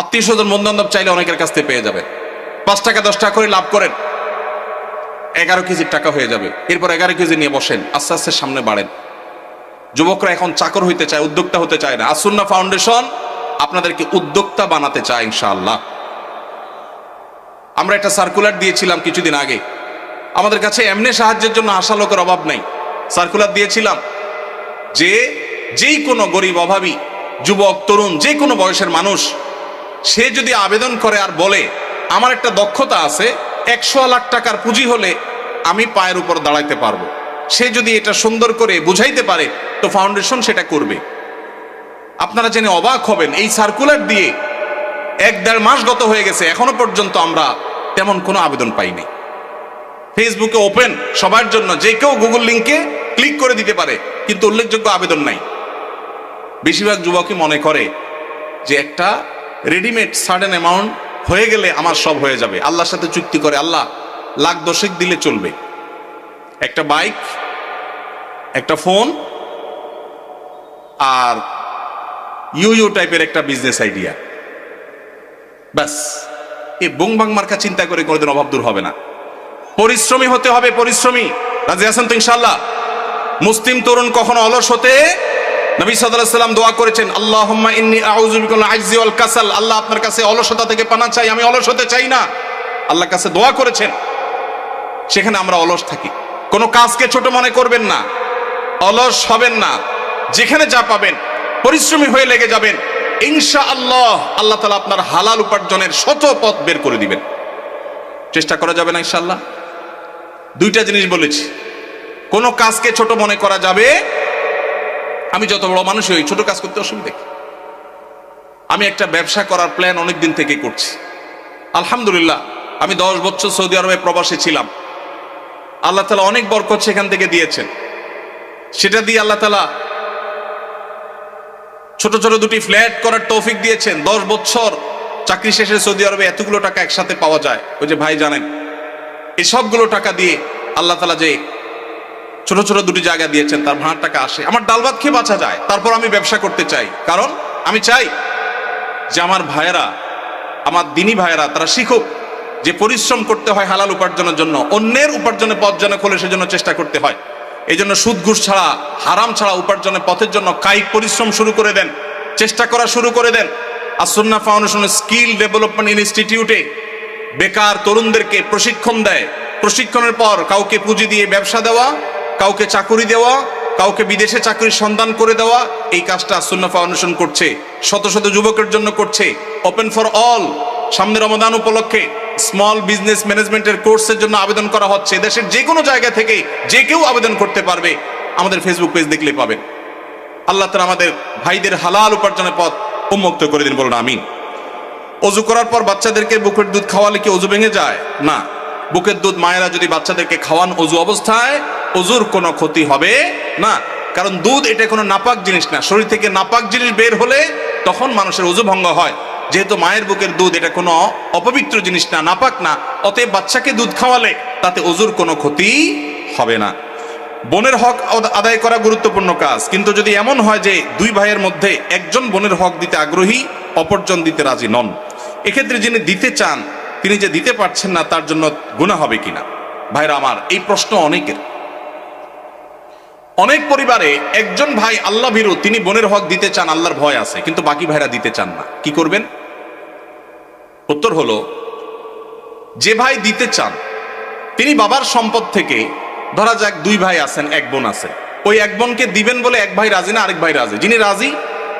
আত্মীয় স্বজন বন্ধু বান্ধব চাইলে অনেকের কাছ থেকে পেয়ে যাবে। 5 টাকা 10 টাকা করে লাভ করেন, 11 কেজির টাকা হয়ে যাবে। এরপর 11 কেজি নিয়ে বসেন, আস্তে আস্তে সামনে বাড়েন। যুবকরা এখন চাকর হইতে চায়, উদ্যোক্তা হতে চায় না। আসুন্নাহ ফাউন্ডেশন আপনাদেরকে উদ্যোক্তা বানাতে চায় ইনশাআল্লাহ। আমরা একটা সার্কুলার দিয়েছিলাম কিছুদিন আগে। আমাদের কাছে এমনি সাহায্যের জন্য আসা লোকের অভাব নাই। সার্কুলার দিয়েছিলাম যে যেই কোনো গরিব, অভাবী, যুবক, তরুণ, যে কোনো বয়সের মানুষ, সে যদি আবেদন করে আর বলে আমার একটা দক্ষতা আছে, 100 লাখ টাকার পুঁজি হলে আমি পায়ের উপর দাঁড়াইতে পারবো, সে যদি এটা সুন্দর করে বুঝাইতে পারে তো ফাউন্ডেশন সেটা করবে। আপনারা জেনে অবাক হবেন, এই সার্কুলার দিয়ে 1-1.5 মাস গত হয়ে গেছে, এখনো পর্যন্ত আমরা তেমন কোনো আবেদন পাইনি। ফেসবুকে ওপেন সবার জন্য, যে কেউ গুগল লিঙ্কে ক্লিক করে দিতে পারে, কিন্তু উল্লেখযোগ্য আবেদন নাই। বেশিরভাগ যুবকই মনে করে যে একটা রেডিমেড সার্টেন অ্যামাউন্ট হয়ে গেলে আমার সব হয়ে যাবে। আল্লাহর সাথে চুক্তি করে, আল্লাহ লাখ 10 দিলে চলবে, একটা বাইক, একটা ফোন আর ইউ টাইপের একটা বিজনেস আইডিয়া, ব্যাস। এই বংবাং মার্কা চিন্তা করে কোনোদিন অভাব দূর হবে না। পরিশ্রমী হতে হবে, পরিশ্রমী। রাজি আছেন তো ইনশাআল্লাহ? মুসলিম তরুণ কখনো অলস হতে, নবী সাল্লাল্লাহু আলাইহি ওয়াসাল্লাম দোয়া করেছেন, আল্লাহুম্মা ইন্নী আউযু বিকা মিনাল আজজি ওয়াল কাসাল। আল্লাহ আপনার কাছে অলসতা থেকে পানা চাই, আমি অলস হতে চাই না। আল্লাহর কাছে দোয়া করেছেন। সেখানে আমরা অলস থাকি। কোনো কাজকে ছোট মনে করবেন না, অলস হবেন না। যেখানে যা পাবেন পরিশ্রমী হয়ে লেগে যাবেন, ইনশাআল্লাহ আল্লাহ তাআলা আপনার হালাল উপার্জনের শত পথ বের করে দিবেন। চেষ্টা করা যাবে না ইনশাআল্লাহ? 2টা জিনিস বলেছি। কোনো কাজকে ছোট মনে করা যাবে। আমি যত বড় মানুষ হই, ছোট কাজ করতে অসুবিধা কি? আমি একটা ব্যবসা করার প্ল্যান অনেক দিন থেকে করছি। আলহামদুলিল্লাহ, আমি 10 বছর সৌদি আরবে প্রবাসী ছিলাম। আল্লাহ তাআলা অনেক বরকত সেখান থেকে দিয়েছেন। সেটা দিয়ে আল্লাহ তাআলা ছোট ছোট 2টি ফ্ল্যাট করার তৌফিক দিয়েছেন। 10 বছর চাকরি শেষে সৌদি আরবে এতগুলো টাকা একসাথে পাওয়া যায়, ওই যে ভাই জানেন। এই সবগুলো টাকা দিয়ে আল্লাহ তাআলা যে ছোট ছোট 2টি জায়গা দিয়েছেন, তার ভাড়ার টাকা আসে, আমার ডাল ভাত খেয়ে বাঁচা যায়। তারপর আমি ব্যবসা করতে চাই, কারণ আমি চাই যে আমার ভাইয়েরা, আমার দিনী ভাইয়েরা, তারা শিখুক যে পরিশ্রম করতে হয় হালাল উপার্জনের জন্য। অন্যের উপার্জনের পথ যেন খোলে সেজন্য চেষ্টা করতে হয়। এই জন্য সুদ ঘুষ ছাড়া, হারাম ছাড়া উপার্জনের পথের জন্য কায়িক পরিশ্রম শুরু করে দেন, চেষ্টা করা শুরু করে দেন। আসুন্নাহ ফাউন্ডেশনের স্কিল ডেভেলপমেন্ট ইনস্টিটিউটে বেকার তরুণদেরকে প্রশিক্ষণ দেয়। প্রশিক্ষণের পর কাউকে পুঁজি দিয়ে ব্যবসা দেওয়া, কাউকে চাকুরি দেওয়া, কাউকে বিদেশে চাকরির সন্ধান করে দেওয়া, এই কাজটা আসুন্নাহ ফাউন্ডেশন করছে। শত শত যুবকের জন্য করছে। Open for all. সামনে রমাদান উপলক্ষে স্মল বিজনেস ম্যানেজমেন্টের কোর্সের জন্য আবেদন করা হচ্ছে। দেশের যে কোনো জায়গা থেকে যে কেউ আবেদন করতে পারবে। আমাদের ফেসবুক পেজ দেখলে পাবেন। আল্লাহ তাআলা আমাদের ভাইদের হালাল উপার্জনের পথ উন্মুক্ত করে দিন, বলুন আমিন। অজু করার পর বাচ্চাদেরকে বুকের দুধ খাওয়ালে কি অজু ভেঙে যায়? না। বুকের দুধ মায়েরা যদি বাচ্চাদেরকে খাওয়ান অজু অবস্থায়, অজুর কোনো ক্ষতি হবে না। কারণ দুধ এটা কোনো নাপাক জিনিস না। শরীর থেকে নাপাক জিনিস বের হলে তখন মানুষের অজু ভঙ্গ হয়। যেহেতু মায়ের বুকের দুধ এটা কোনো অপবিত্র জিনিস না, নাপাক না, অতএব বাচ্চাকে দুধ খাওয়ালে তাতে অজুর কোনো ক্ষতি হবে না। বোনের হক আদায় করা গুরুত্বপূর্ণ কাজ, কিন্তু যদি এমন হয় যে 2 ভাইয়ের মধ্যে একজন বোনের হক দিতে আগ্রহী, অপরজন দিতে রাজি নন, এক্ষেত্রে যিনি দিতে চান তিনি যে দিতে পারছেন না তার জন্য গুনাহ হবে কিনা? ভাইরা আমার, এই প্রশ্ন অনেকের। অনেক পরিবারে একজন ভাই আল্লাহ ভীরু, তিনি বোনের হক দিতে চান, আল্লাহর ভয় আছে, কিন্তু বাকি ভাইরা দিতে চান না। কি করবেন? উত্তর হলো, যে ভাই দিতে চান তিনি বাবার সম্পদ থেকে, ধরা যাক 2 ভাই আছেন, 1 বোন আছে, ওই 1 বোনকে দিবেন বলে 1 ভাই রাজি না, আরেক ভাই রাজি। যিনি রাজি,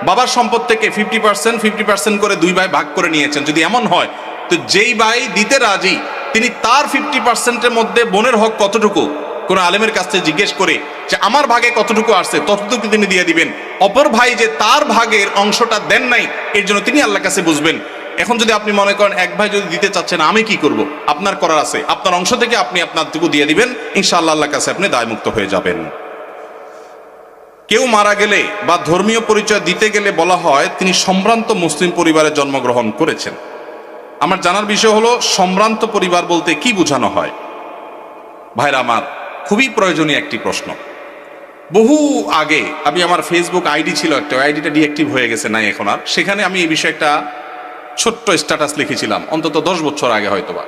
বাবার সম্পদ থেকে 50% করে 2 ভাই ভাগ করে নিয়েছেন। যদি এমন হয়, তো যেই ভাই দিতে রাজি তিনি তার 50%-এর মধ্যে বোনের হক কতটুকু, কোন আলেমের কাছ থেকে জিজ্ঞেস করে যে আমার ভাগে কতটুকু আসছে, ততটুকু তিনি দিয়ে দিবেন। অপর ভাই যে তার ভাগের অংশটা দেন নাই, এর জন্য তিনি আল্লাহর কাছে বুঝবেন। এখন যদি আপনি মনে করেন 1 ভাই যদি দিতে চাচ্ছেন, আমি কি করব? আপনার করার আছে, আপনার অংশ থেকে আপনি আপনারটুকু দিয়ে দিবেন, ইনশাআল্লাহ আল্লাহর কাছে আপনি দায়মুক্ত হয়ে যাবেন। কেউ মারা গেলে বা ধর্মীয় পরিচয় দিতে গেলে বলা হয় তিনি সম্ভ্রান্ত মুসলিম পরিবারে জন্মগ্রহণ করেছেন। আমার জানার বিষয় হলো, সম্ভ্রান্ত পরিবার বলতে কি বোঝানো হয়? ভাইরা আমার, খুবই প্রয়োজনীয় একটি প্রশ্ন। বহু আগে আমি, আমার ফেসবুক আইডি ছিল একটা, আইডিটা ডিঅ্যাক্টিভ হয়ে গেছে, নাই এখন আর। সেখানে আমি এই বিষয়ে একটা ছোট্ট স্ট্যাটাস লিখেছিলাম, অন্তত 10 বছর আগে হয়তোবা।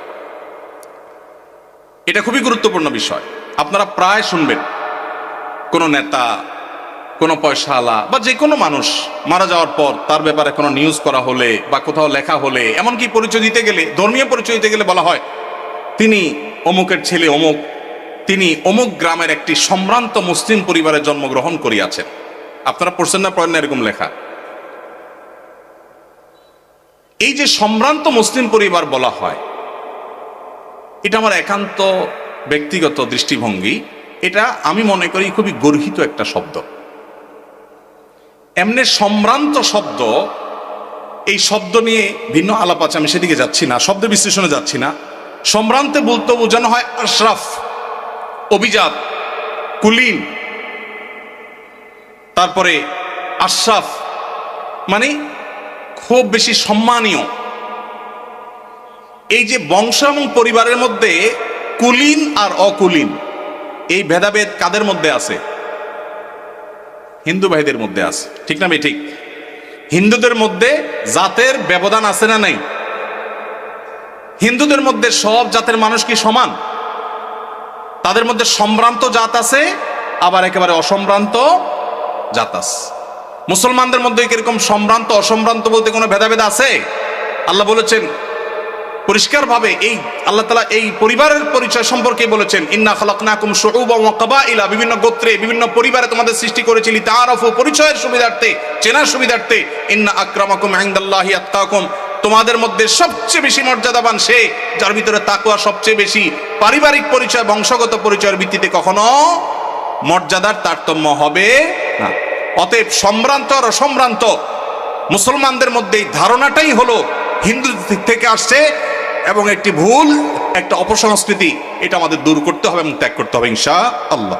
এটা খুবই গুরুত্বপূর্ণ বিষয়। আপনারা প্রায় শুনবেন কোন নেতা, কোন পয়সাওয়ালা বা যে কোনো মানুষ মারা যাওয়ার পর তার ব্যাপারে কোনো নিউজ করা হলে বা কোথাও লেখা হলে, এমনকি পরিচয় দিতে গেলে, ধর্মীয় পরিচয় দিতে গেলে বলা হয় তিনি অমুকের ছেলে অমুক, তিনি অমুক গ্রামের একটি সম্ভ্রান্ত মুসলিম পরিবারে জন্মগ্রহণ করিয়াছেন। আপনারা পড়ছেন না, পড়েন না এরকম লেখা? এই যে সম্ভ্রান্ত মুসলিম পরিবার বলা হয়, এটা আমার একান্ত ব্যক্তিগত দৃষ্টিভঙ্গি। এটা আমি মনে করি খুবই গর্হিত একটা শব্দ। এমনি সম্ভ্রান্ত শব্দ, এই শব্দ নিয়ে ভিন্ন আলাপ আছে, আমি সেদিকে যাচ্ছি না, শব্দ বিশ্লেষণে যাচ্ছি না। সম্ভ্রান্তে বলতে বোঝানো হয় আশরাফ, অভিজাত, কুলীন, তারপরে আশরাফ মানে খুব বেশি সম্মানীয়। এই যে বংশ এবং পরিবারের মধ্যে কুলীন আর অকুলীন, এই ভেদাভেদ কাদের মধ্যে আছে? হিন্দু ভাইদের মধ্যে আছে, ঠিক না ভাই? ঠিক। হিন্দুদের মধ্যে জাতের ব্যবধান আছে না নাই? হিন্দুদের মধ্যে সব জাতের মানুষ কি সমান? তাদের মধ্যে সম্ভ্রান্ত জাত আছে, আবার একেবারে অসম্ভ্রান্ত জাত আছে। মুসলমানদের মধ্যে কিরকম সম্ভ্রান্ত অসম্ভ্রান্ত বলতে কোনো ভেদাভেদ আছে? আল্লাহ বলেছেন পরিষ্কারভাবে, এই আল্লাহ তাআলা এই পরিবারের পরিচয় সম্পর্কে বলেছেন, ইন্না খালাকনাকুম শুউবান ওয়া কাবাইলা, বিভিন্ন গোত্রে বিভিন্ন পরিবারে তোমাদের সৃষ্টি করেছি, লিতাআরাফু, পরিচয়ের সুবিধার্থে, চেনার সুবিধার্থে। ইন্না আকরামাকুম ইনদাল্লাহি আতকাকুম, তোমাদের মধ্যে সবচেয়ে বেশি মর্যাদাবান সে যার ভিতরে তাকওয়া সবচেয়ে বেশি। পারিবারিক পরিচয়, বংশগত পরিচয়ের ভিত্তিতে কখনো মর্যাদার তারতম্য হবে না। অতএব সম্ভ্রান্ত আর অসম্ভ্রান্ত মুসলমানদের মধ্যে ধারণাটাই হলো হিন্দু থেকে আসছে, এবং একটি ভুল, একটা অপসংস্কৃতি, এটা আমাদের দূর করতে হবে এবং ত্যাগ করতে হবে ইনশাআল্লাহ।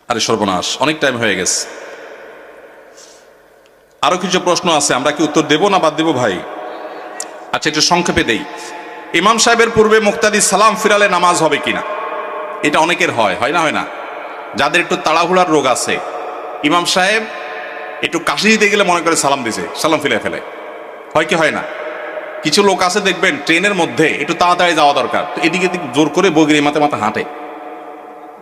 আরে সর্বনাশ, অনেক টাইম হয়ে গেছে। আরো কিছু প্রশ্ন আছে, আমরা কি উত্তর দেব না বাদ দেব ভাই? আচ্ছা, একটু সংক্ষেপে দেই। ইমাম সাহেবের পূর্বে মুক্তাদি সালাম ফিরালে নামাজ হবে কিনা? এটা অনেকের হয়, হয় না? হয় না? যাদের একটু তাড়াহুড়ার রোগ আছে, ইমাম সাহেব একটু কাশি দিতে গেলে মনে করে সালাম দিছে, সালাম ফিরে ফেলে। হয় কি হয় না? কিছু লোক আছে দেখবেন ট্রেনের মধ্যে একটু তাড়াতাড়ি যাওয়া দরকার, তো এদিকে জোর করে বগিরে মাথা মাথা হাঁটে,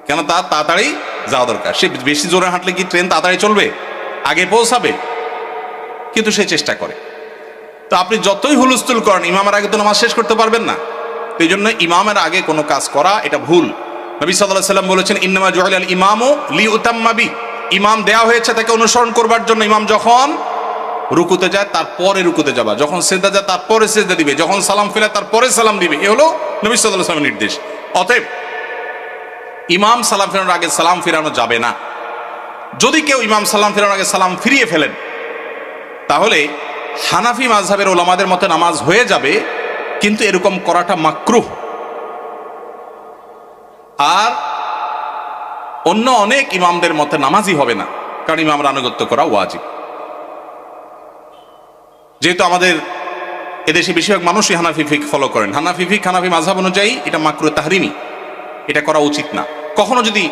কেন? তার তাড়াতাড়ি যাওয়া দরকার। সে বেশি জোরে হাঁটলে কি ট্রেন তাড়াতাড়ি চলবে? আগে পৌঁছাবে? কিন্তু সে চেষ্টা করে। তো আপনি যতই হুলস্থুল করেন, ইমামের আগে তো নামাজ শেষ করতে পারবেন না। তো এই জন্য ইমামের আগে কোনো কাজ করা এটা ভুল। নবী সাল্লাল্লাহু আলাইহি ওয়াসাল্লাম বলেছেন, ইন্নামা জুইলাল ইমামু লিউতাম্মা বি, ইমাম দেয়া হয়েছে তাকে অনুসরণ করবার জন্য। ইমাম যখন রুকুতে যায় তারপরে রুকুতে যাবা, যখন সিজদা যায় তারপরে সিজদা দিবে, যখন সালাম ফেলে তারপরে সালাম দিবে। এ হলো নবী সাল্লাল্লাহু আলাইহি ওয়াসাল্লামের নির্দেশ। অতএব ইমাম সালাম ফেরানোর আগে সালাম ফিরানো যাবে না। যদি কেউ ইমাম সালাম ফেরানোর আগে সালাম ফিরিয়ে ফেলেন, তাহলে হানাফি মাযহাবের ওলামাদের মতে নামাজ হয়ে যাবে, কিন্তু এরকম করাটা মাকরুহ। আর অন্য অনেক ইমামদের মতে নামাজই হবে না, কারণ ইমামরা আনুগত্য করা ওয়াজিব। যেহেতু আমাদের এদেশে বেশিরভাগ মানুষই হানাফি ফিক ফলো করেন, হানাফি ফিক, হানাফি মাযহাব অনুযায়ী এটা মাকরুহ তাহরিমি, এটা করা উচিত না। কখনো যদি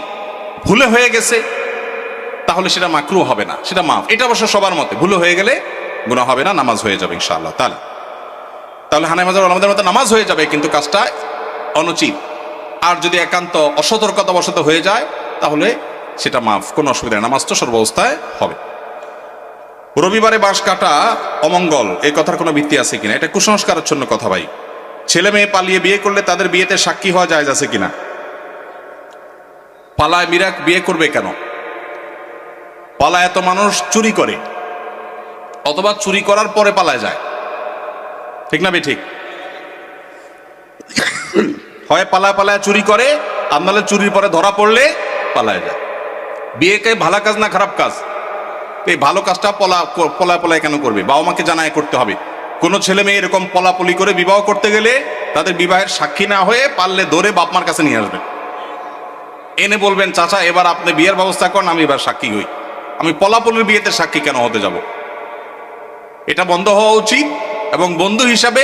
ভুলে হয়ে গেছে তাহলে সেটা মাকরুহ হবে না, সেটা মাফ। এটা অবশ্য সবার মতে, ভুলে হয়ে গেলে গুনাহ হবে না, নামাজ হয়ে যাবে ইনশাআল্লাহ তাআলা। তাহলে হানাফি মাযহাবের ওলামাদের মতে নামাজ হয়ে যাবে, কিন্তু কাজটা অনুচিত। আর যদি একান্ত অসতর্কতাবশত হয়ে যায় তাহলে সেটা মাফ, কোনো অসুবিধা নেই, নামাজ তো সর্বাবস্থায় হবে। রবিবারে বাঁশ কাটা অমঙ্গল, এই কথার কোনো ভিত্তি আছে কিনা? এটা কুসংস্কারাচ্ছন্ন কথা ভাই। ছেলে মেয়ে পালিয়ে বিয়ে করলে তাদের বিয়েতে সাক্ষী হওয়া জায়েজ আছে কিনা? পালায় মিরাক বিয়ে করবে কেন? পালায় এত মানুষ চুরি করে, অথবা চুরি করার পরে পালায় যায়, ঠিক না ঠিক? হয় পালায় পালায় চুরি করে, আর নাহলে চুরির পরে ধরা পড়লে পালায় যায়। বিয়েকে ভালো কাজ না খারাপ কাজ? এই ভালো কাজটা পলায় কেন করবে? বাবা মাকে জানায় করতে হবে। কোন ছেলে মেয়ে এরকম পলাপলি করে বিবাহ করতে গেলে তাদের বিবাহের সাক্ষী না হয়ে পারলে ধরে বাপ মার কাছে নিয়ে আসবেন, এনে বলবেন চাচা এবার আপনি বিয়ের ব্যবস্থা করেন, আমি এবার সাক্ষী হই, আমি পলাপলির বিয়েতে সাক্ষী কেন হতে যাব? এটা বন্ধ হওয়া উচিত। এবং বন্ধু হিসাবে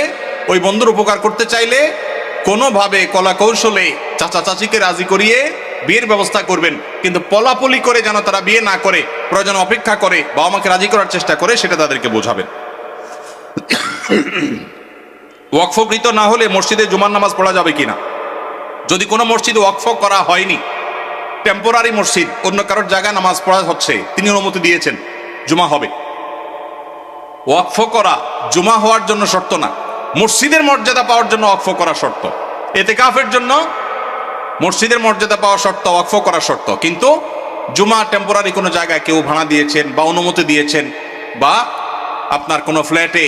ওই বন্ধুর উপকার করতে চাইলে কোনোভাবে কলা কৌশলে চাচা চাচিকে রাজি করিয়ে বিয়ের ব্যবস্থা করবেন, কিন্তু পলাপলি করে যেন তারা বিয়ে না করে, প্রয়োজন অপেক্ষা করে বাবা মাকে রাজি করার চেষ্টা করে, সেটা তাদেরকে বোঝাবেন। ওয়াকফকৃত না হলে মসজিদে জুমার নামাজ পড়া যাবে কিনা? যদি কোনো মসজিদে ওয়াকফ করা হয়নি, টেম্পোরারি মসজিদ, অন্য কারোর জায়গায় নামাজ পড়া হচ্ছে, তিনি অনুমতি দিয়েছেন, জুমা হবে। ওয়াকফ করা জুমা হওয়ার জন্য শর্ত না, মসজিদের মর্যাদা পাওয়ার জন্য ওয়াকফ করা শর্ত। ইতিকাফের জন্য মসজিদের মর্যাদা পাওয়া শর্ত, ওয়াকফ করা শর্ত। কিন্তু জুমা টেম্পোরারি কোনো জায়গায় কেউ ভাড়া দিয়েছেন বা অনুমতি দিয়েছেন, বা আপনার কোনো ফ্ল্যাটে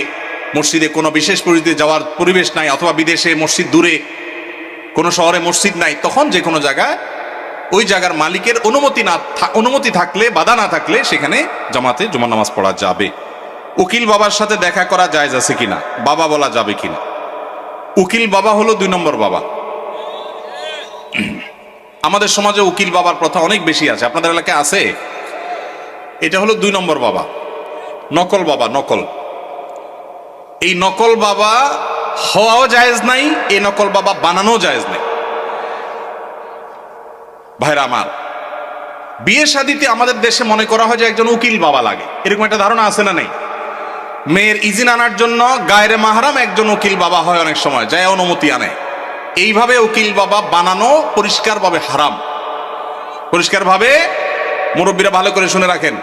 মসজিদে কোনো বিশেষ পরিস্থিতিতে যাওয়ার পরিবেশ নাই, অথবা বিদেশে মসজিদ দূরে কোনো শহরে মসজিদ নাই, তখন যে কোনো জায়গায় ওই জায়গার মালিকের অনুমতি থাকলে, বাধা না থাকলে সেখানে জামাতে জুমার নামাজ পড়া যাবে। উকিল বাবার সাথে দেখা করা জায়েজ আছে কিনা? বাবা বলা যাবে কিনা? উকিল বাবা হলো 2 নম্বর বাবা। আমাদের সমাজে উকিল বাবার প্রথা অনেক বেশি আছে, আপনাদের এলাকায় আছে? এটা হলো 2 নম্বর বাবা, নকল বাবা, নকল। এই নকল বাবা হওয়াও জায়েজ নাই, এই নকল বাবা বানানো জায়েজ নাই। ভাইরা আমার, বিয়ে শাদীতে আমাদের দেশে মনে করা হয় যে একজন উকিল বাবা লাগে, এরকম একটা ধারণা আছে না নেই? মেয়ের ইজিন আনার জন্য গায়রে মাহরাম একজন উকিল বাবা হয়, অনেক সময় যায় অনুমতি আনে। এইভাবে উকিল বাবা বানানো পরিষ্কারভাবে হারাম, পরিষ্কারভাবে। মুরব্বীরা ভালো করে শুনে রাখেন,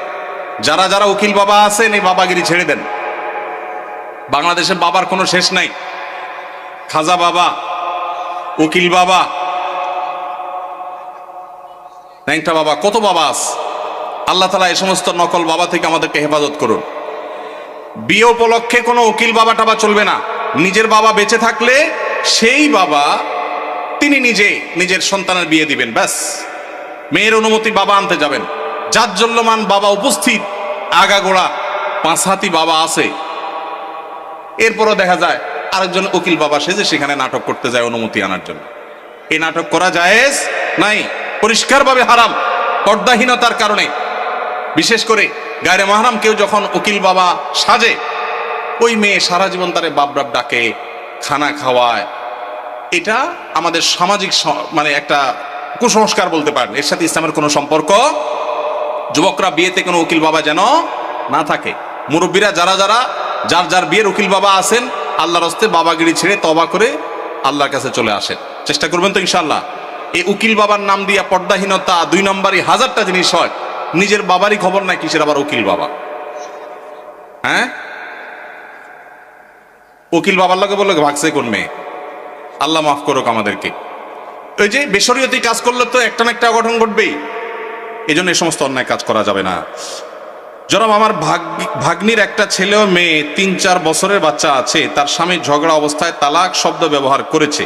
যারা যারা উকিল বাবা আছেন এই বাবাগিরি ছেড়ে দেন। বাংলাদেশে বাবার কোনো শেষ নাই, খাজা বাবা, উকিল বাবা, ন্যাংটা বাবা, কত বাবা আছে। আল্লাহ তাআলা এই সমস্ত নকল বাবা থেকে আমাদেরকে হেফাজত করুন। বিয়ে উপলক্ষে কোনো উকিল বাবা টাবা চলবে না। নিজের বাবা বেঁচে থাকলে সেই বাবা তিনি নিজের সন্তানের বিয়ে দিবেন, ব্যাস। মেয়ের অনুমতি বাবা আনতে যাবেন। জাজ্জল্যমান বাবা উপস্থিত, আগাগোড়া 5 হাতি বাবা আছে, এরপরও দেখা যায় আরেকজন উকিল বাবা সেজে সেখানে নাটক করতে যায় অনুমতি আনার জন্য। এই নাটক করা জায়েজ নাই, পরিষ্কারভাবে হারাম, পর্দাহীনতার কারণে। বিশেষ করে গায়রে মাহরাম কেউ যখন উকিল বাবা সাজে, ওই মেয়ে সারা জীবন তারে বাপ বাপ ডাকে, খানা খাওয়ায়। এটা আমাদের সামাজিক মানে একটা কুসংস্কার বলতে পারেন, এর সাথে ইসলামের কোনো সম্পর্ক। যুবকরা বিয়েতে কোনো উকিল বাবা যেন না থাকে। মুরব্বীরা যার যার বিয়ের উকিল বাবা আছেন, আল্লাহর হস্তে বাবাগিরি ছেড়ে তওবা করে আল্লাহর কাছে চলে আসেন, চেষ্টা করবেন তো ইনশাআল্লাহ। এই উকিল বাবার নাম দিয়া পর্দাহীনতা 2 নম্বরই 1000টা জিনিস হয়। নিজের বাবারই খবর নাই, কিসের আবার উকিল বাবা? হ্যাঁ, উকিল বাবার লগে বললো ভাগছে কোন মেয়ে? আল্লাহ মাফ করুক আমাদেরকে। ওই যে বেশরিয়তি কাজ করলে তো একটা না একটা অঘটন ঘটবেই, এই জন্য এই সমস্ত অন্যায় কাজ করা যাবে না। জনাব, আমার ভাগ্নির একটা ছেলে ও মেয়ে, 3-4 বছরের বাচ্চা আছে। তার স্বামী ঝগড়া অবস্থায় তালাক শব্দ ব্যবহার করেছে।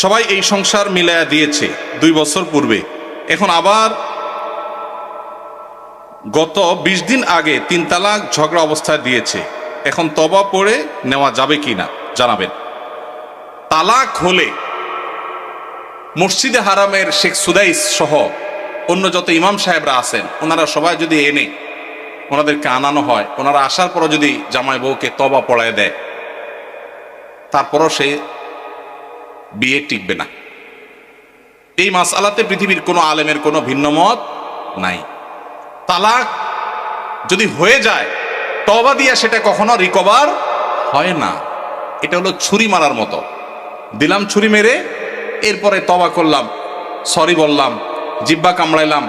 সবাই এই সংসার মিলায়া দিয়েছে 2 বছর পূর্বে। এখন আবার গত 20 দিন আগে 3 তালাক ঝগড়া অবস্থায় দিয়েছে। এখন তওবা পড়ে নেওয়া যাবে কিনা জানাবেন। তালাক হলে মসজিদে হারামের শেখ সুদাইস সহ অন্য যত ইমাম সাহেবরা আছেন, ওনারা সবাই যদি এনে ওনাদেরকে আনানো হয়, ওনারা আসার পরও যদি জামাই বউকে তওবা পড়ায় দেয়, তারপরও সে বিয়ে টিকবে না। এই মাসআলাতে পৃথিবীর কোনো আলেমের কোনো ভিন্ন মত নাই। তালাক যদি হয়ে যায় তওবা দিয়া সেটা কখনো রিকভার হয় না। এটা হলো ছুরি মারার মতো, দিলাম ছুরি মেরে, এরপরে তওবা করলাম, সরি বললাম, জিব্বা কামড়াইলাম,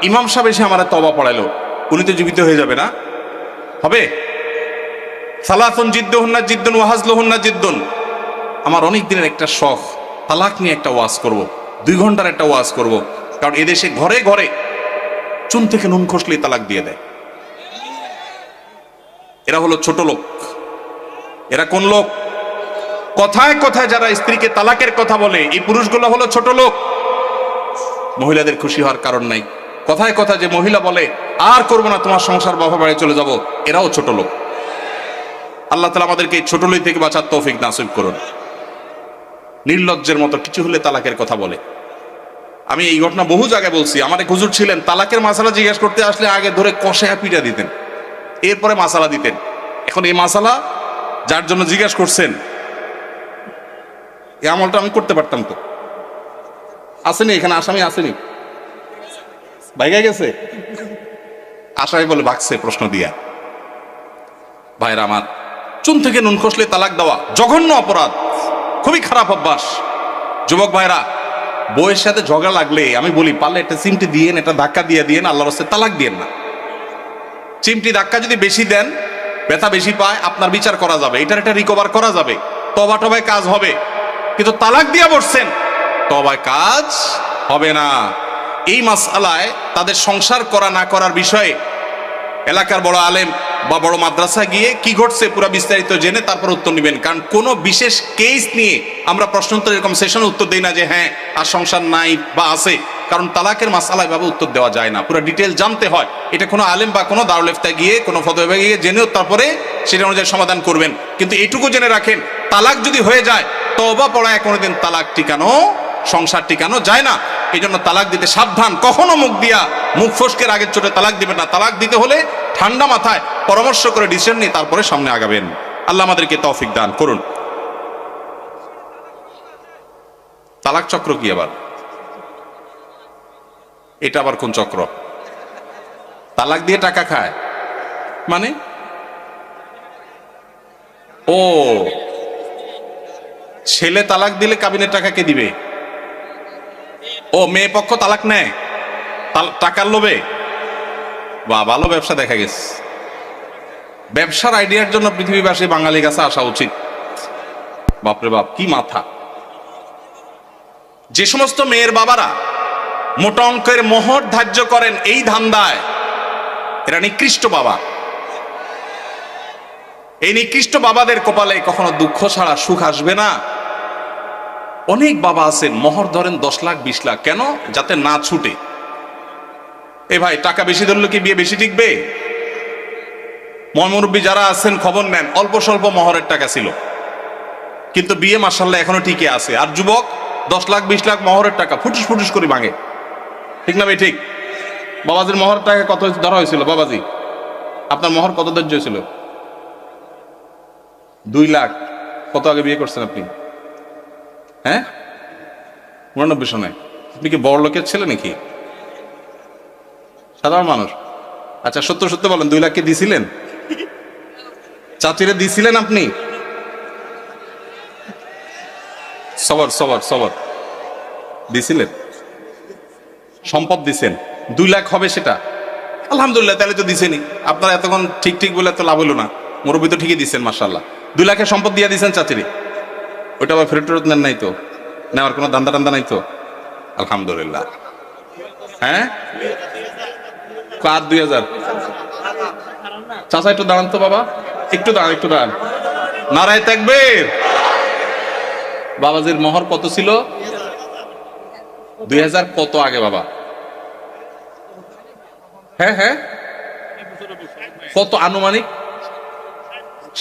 ইমাম সাহেব এসে আমার তওবা পড়াইলো, উনি তো জীবিত হয়ে যাবে না? হবে? সালাতুন জিদ্দুহুন্না জিদ্দুন ওয়া হাজলুহুন্না জিদ্দুন। আমার অনেক দিনের একটা শখ, তালাক নিয়ে একটা ওয়াজ করব, 2 ঘন্টার একটা ওয়াজ করব, কারণ এদেশে ঘরে ঘরে চুন থেকে নুন খসলেই তালাক দিয়ে দেয়। এরা হলো ছোট লোক। এরা কোন লোক? কথায় কথায় যারা স্ত্রীকে তালাকের কথা বলে, এই পুরুষগুলো হলো ছোট লোক। মহিলাদের খুশি হওয়ার কারণ নাই। কথায় কথা যে মহিলা বলে আর করবো না, তোমার সংসার, বাবা বাড়ি চলে যাব, এরাও ছোট লোক। আল্লাহ তাআলা আমাদেরকে এই ছোট লোক থেকে বাঁচার তৌফিক নাসিব করুন। নির্লজ্জের মতো কিছু হলে তালাকের কথা বলে। আমি এই ঘটনা বহু জায়গায় বলছি। আমার এক হুজুর ছিলেন, তালাকের মাসালা জিজ্ঞেস করতে আসলে আগে ধরে কষায়া পিটা দিতেন, এরপরে মাসালা দিতেন। এখন এই মাসালা যার জন্য জিজ্ঞেস করছেন, এই আমলটা আমি করতে পারতাম তো। আসেনি এখানে আসামি? আসেনি? ভাইগা গেছে? আসামি বলে ভাগছে প্রশ্ন দিয়া। ভাইরা আমার, চুন থেকে নুন খসলে তালাক দেওয়া জঘন্য অপরাধ, খুবই খারাপ অভ্যাস। যুবক ভাইরা, বউয়ের সাথে ঝগড়া লাগলে আমি বলি, পারলে একটা চিমটি দিয়েন, একটা ধাক্কা দিয়ে দিয়েন, আল্লাহর রাস্তায় তালাক দিয়েন না। চিমটি ধাক্কা যদি বেশি দেন, ব্যথা বেশি পায়, আপনার বিচার করা যাবে, এটার একটা রিকভার করা যাবে, তবা টবায় কাজ হবে। কিন্তু তালাক দিয়া বসছেন, তবায় কাজ হবে না। এই মাসআলায় তাদের সংসার করা না করার বিষয়ে এলাকার বড় আলেম বা বড় মাদ্রাসা গিয়ে কি ঘটছে পুরো বিস্তারিত জেনে তারপর উত্তর নেবেন। কারণ কোনো বিশেষ কেস নিয়ে আমরা প্রশ্নোত্তর এরকম সেশনে উত্তর দিই না যে হ্যাঁ আর সংসার নাই বা আছে, কারণ তালাকের মাসআলায় ভাবে উত্তর দেওয়া যায় না, পুরো ডিটেল জানতে হয়। এটা কোনো আলেম বা কোনো দারুল ইফতায় গিয়ে কোনো ফতোয়া গিয়ে জেনেও তারপরে সেটা অনুযায়ী সমাধান করবেন। কিন্তু এইটুকু জেনে রাখেন, তালাক যদি হয়ে যায়, তওবা পড়ায় কোনোদিন তালাক টিকানো, সংসার টিকানো যায় না। এই জন্য তালাক দিতে সাবধান। কখনো মুখ ফসকের আগের চোটে তালাক দিবেন না। তালাক দিতে হলে ঠান্ডা মাথায় পরামর্শ করে ডিসিশন নিয়ে তারপরে সামনে আগাবেন। আল্লাহ আমাদেরকে তৌফিক দান করুন। তালাক চক্র কি আবার? এটা আবার কোন চক্র? তালাক দিয়ে টাকা খায় মানে? ও, ছেলে তালাক দিলে কাবিনের টাকা কে দিবে? ও, মেয়ে পক্ষ তালাক নেয় টাকার লোভে? বা ভালো ব্যবসা দেখা গেছে। ব্যবসার আইডিয়ার জন্য পৃথিবীবাসী বাঙালি কাছে আসা উচিত। বাপরে বাপ, কি মাথা! যে সমস্ত মেয়ের বাবারা মোটা অঙ্কের মোহর ধার্য করেন এই ধান্দায়, এরা নিকৃষ্ট বাবা। এই নিকৃষ্ট বাবাদের কপালে কখনো দুঃখ ছাড়া সুখ আসবে না। অনেক বাবা আছেন মোহর ধরেন 10 লাখ 20 লাখ, কেন? যাতে না ছুটে। এ ভাই, টাকা বেশি ধরলে কি বিয়ে বেশি টিকবে? মুরব্বী যারা আছেন খবর নেন, অল্প স্বল্প মোহরের টাকা ছিল, কিন্তু বিয়ে মাশাআল্লাহ এখনো টিকে আছে। আর যুবক 10 লাখ 20 লাখ মোহরের টাকা ফুটুস ফুটুস করে ভাঙে। ঠিক না ভাই? ঠিক। বাবাজির মোহরের টাকা কত ধরা হয়েছিল? বাবাজি, আপনার মোহর কত ধার্য হয়েছিল? 2 লাখ। কত আগে বিয়ে করছেন আপনি? হ্যাঁ, 89 সনে। আপনি কি বড় লোকের ছেলে নাকি? সাধারণ মানুষ? আচ্ছা, সত্য সত্য বলেন, 2 লাখ কে দিছিলেন? চাচিরে দিছিলেন আপনি? সবর সবর সবর, দিছিলেন? সম্পদ দিছেন, 2 লাখ হবে সেটা? আলহামদুলিল্লাহ, তাহলে তো দিছেনি। আপনারা এতক্ষণ ঠিক ঠিক বলে তো লাভ হলো না। মুরব্বী তো ঠিকই দিচ্ছেন মাশাআল্লাহ। 2 লাখের সম্পদ দিয়ে দিচ্ছেন চাচিরে, ওইটা আবার ফেরত ফেরত নেন নাই তো? নেওয়ার কোনো দান্দা টান্দা নাই তো? আলহামদুলিল্লাহ। হ্যাঁ, আর 2000। চাচা একটু দাঁড়ান তো বাবা, একটু দাঁড়ান, একটু দাঁড়ান। নারায়ে তাকবীর। বাবাজির মোহর কত ছিল? 2000 কত আগে বাবা? হ্যাঁ হ্যাঁ, কত আনুমানিক?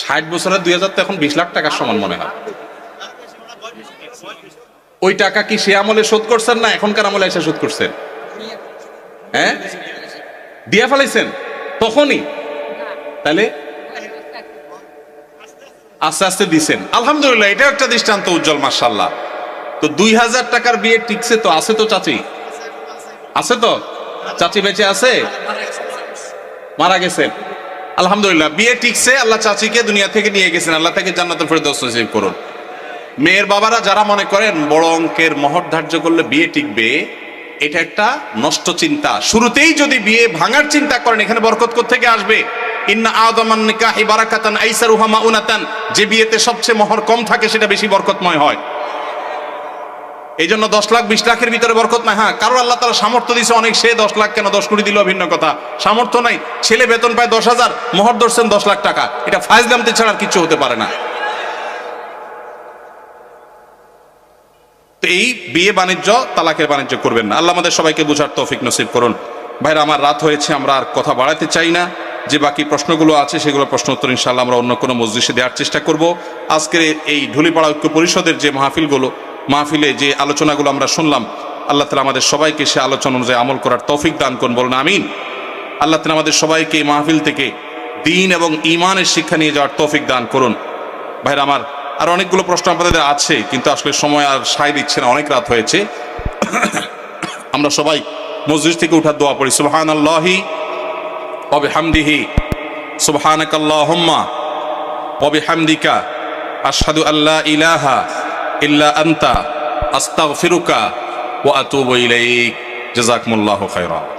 60 বছরের 2000 তো এখন 20 লাখ টাকার সমান মনে হয়। ওই টাকা কি সে আমলে শোধ করছেন না এখনকার আমলে এসে শোধ করছেন? হ্যাঁ, দিয়া ফেলাইছেন তখনই? তাহলে আস্তে আস্তে দিছেন, আলহামদুলিল্লাহ। এটা একটা দৃষ্টান্ত উজ্জ্বল, মাশাআল্লাহ। তো 2000 টাকার বিয়ে টিকছে তো? আছে তো চাচি? আছে তো? চাচি বেঁচে আছে? মারা গেছেন? আলহামদুলিল্লাহ বিয়ে টিকছে, আল্লাহ চাচিকে দুনিয়া থেকে নিয়ে গেছেন, আল্লাহ তাকে জান্নাতুল ফেরদৌস নসিব করুন। মেয়ের বাবারা যারা মনে করেন বড় অঙ্কের মহর ধার্য করলে বিয়ে টিকবে, এটা একটা নষ্ট চিন্তা। শুরুতেই যদি বিয়ে ভাঙার চিন্তা করেন, এখানে বরকত কোত্থেকে আসবে? ইন্না আযমান নিকাহি বারাকাতান আইসারুহা মাউনাতান, যে বিয়েতে সবচেয়ে মহর কম থাকে সেটা বেশি বরকতময় হয়। এই জন্য 10 লাখ 20 লাখের ভিতরে বরকত নাই। হ্যাঁ, কারো আল্লাহ তাআলা সামর্থ্য দিয়েছে অনেক, সে 10 লাখ কেন 10 কোটি দিল ভিন্ন কথা। সামর্থ্য নাই, ছেলে বেতন পায় 10,000, মোহর ধরছেন 10 লাখ টাকা, এটা ফায়জলামতি ছাড়া আর কিছু হতে পারে না। তো এই বিয়ে বাণিজ্য তালাকের বাণিজ্য করবেন না। আল্লাহ আমাদের সবাইকে বুঝার তৌফিক নসিব করুন। ভাইরা আমার, রাত হয়েছে, আমরা আর কথা বাড়াতে চাই না। যে বাকি প্রশ্নগুলো আছে সেগুলো প্রশ্ন উত্তর ইনশাআল্লাহ আমরা অন্য কোনো মজলিসে দেওয়ার চেষ্টা করব। আজকের এই ঢুলিপাড়া ঐক্য পরিষদের যে মাহফিলে যে আলোচনাগুলো আমরা শুনলাম, আল্লাহ তাআলা আমাদের সবাইকে সে আলোচনা অনুযায়ী আমল করার তৌফিক দান করুন, বলুন আমিন। আল্লাহ তাআলা আমাদের সবাইকে এই মাহফিল থেকে দ্বীন এবং ঈমানের শিক্ষা নিয়ে যাওয়ার তৌফিক দান করুন। ভাইরা আমার, আর অনেকগুলো প্রশ্ন আপনাদের আছে, কিন্তু আসলে সময় আর সায় দিচ্ছে না, অনেক রাত হয়েছে। আমরা সবাই মসজিদ থেকে উঠার দোয়া পড়ি। সুবহানাল্লাহি ওয়া বিহামদিহি, সুবহানাকাল্লাহুম্মা ওয়া বিহামদিকা, আশহাদু আল্লা ইলাহা ইল্লা আনতা, আস্তাগফিরুকা ওয়া আতুবু ইলাইক। জাযাকুমুল্লাহু খায়রা।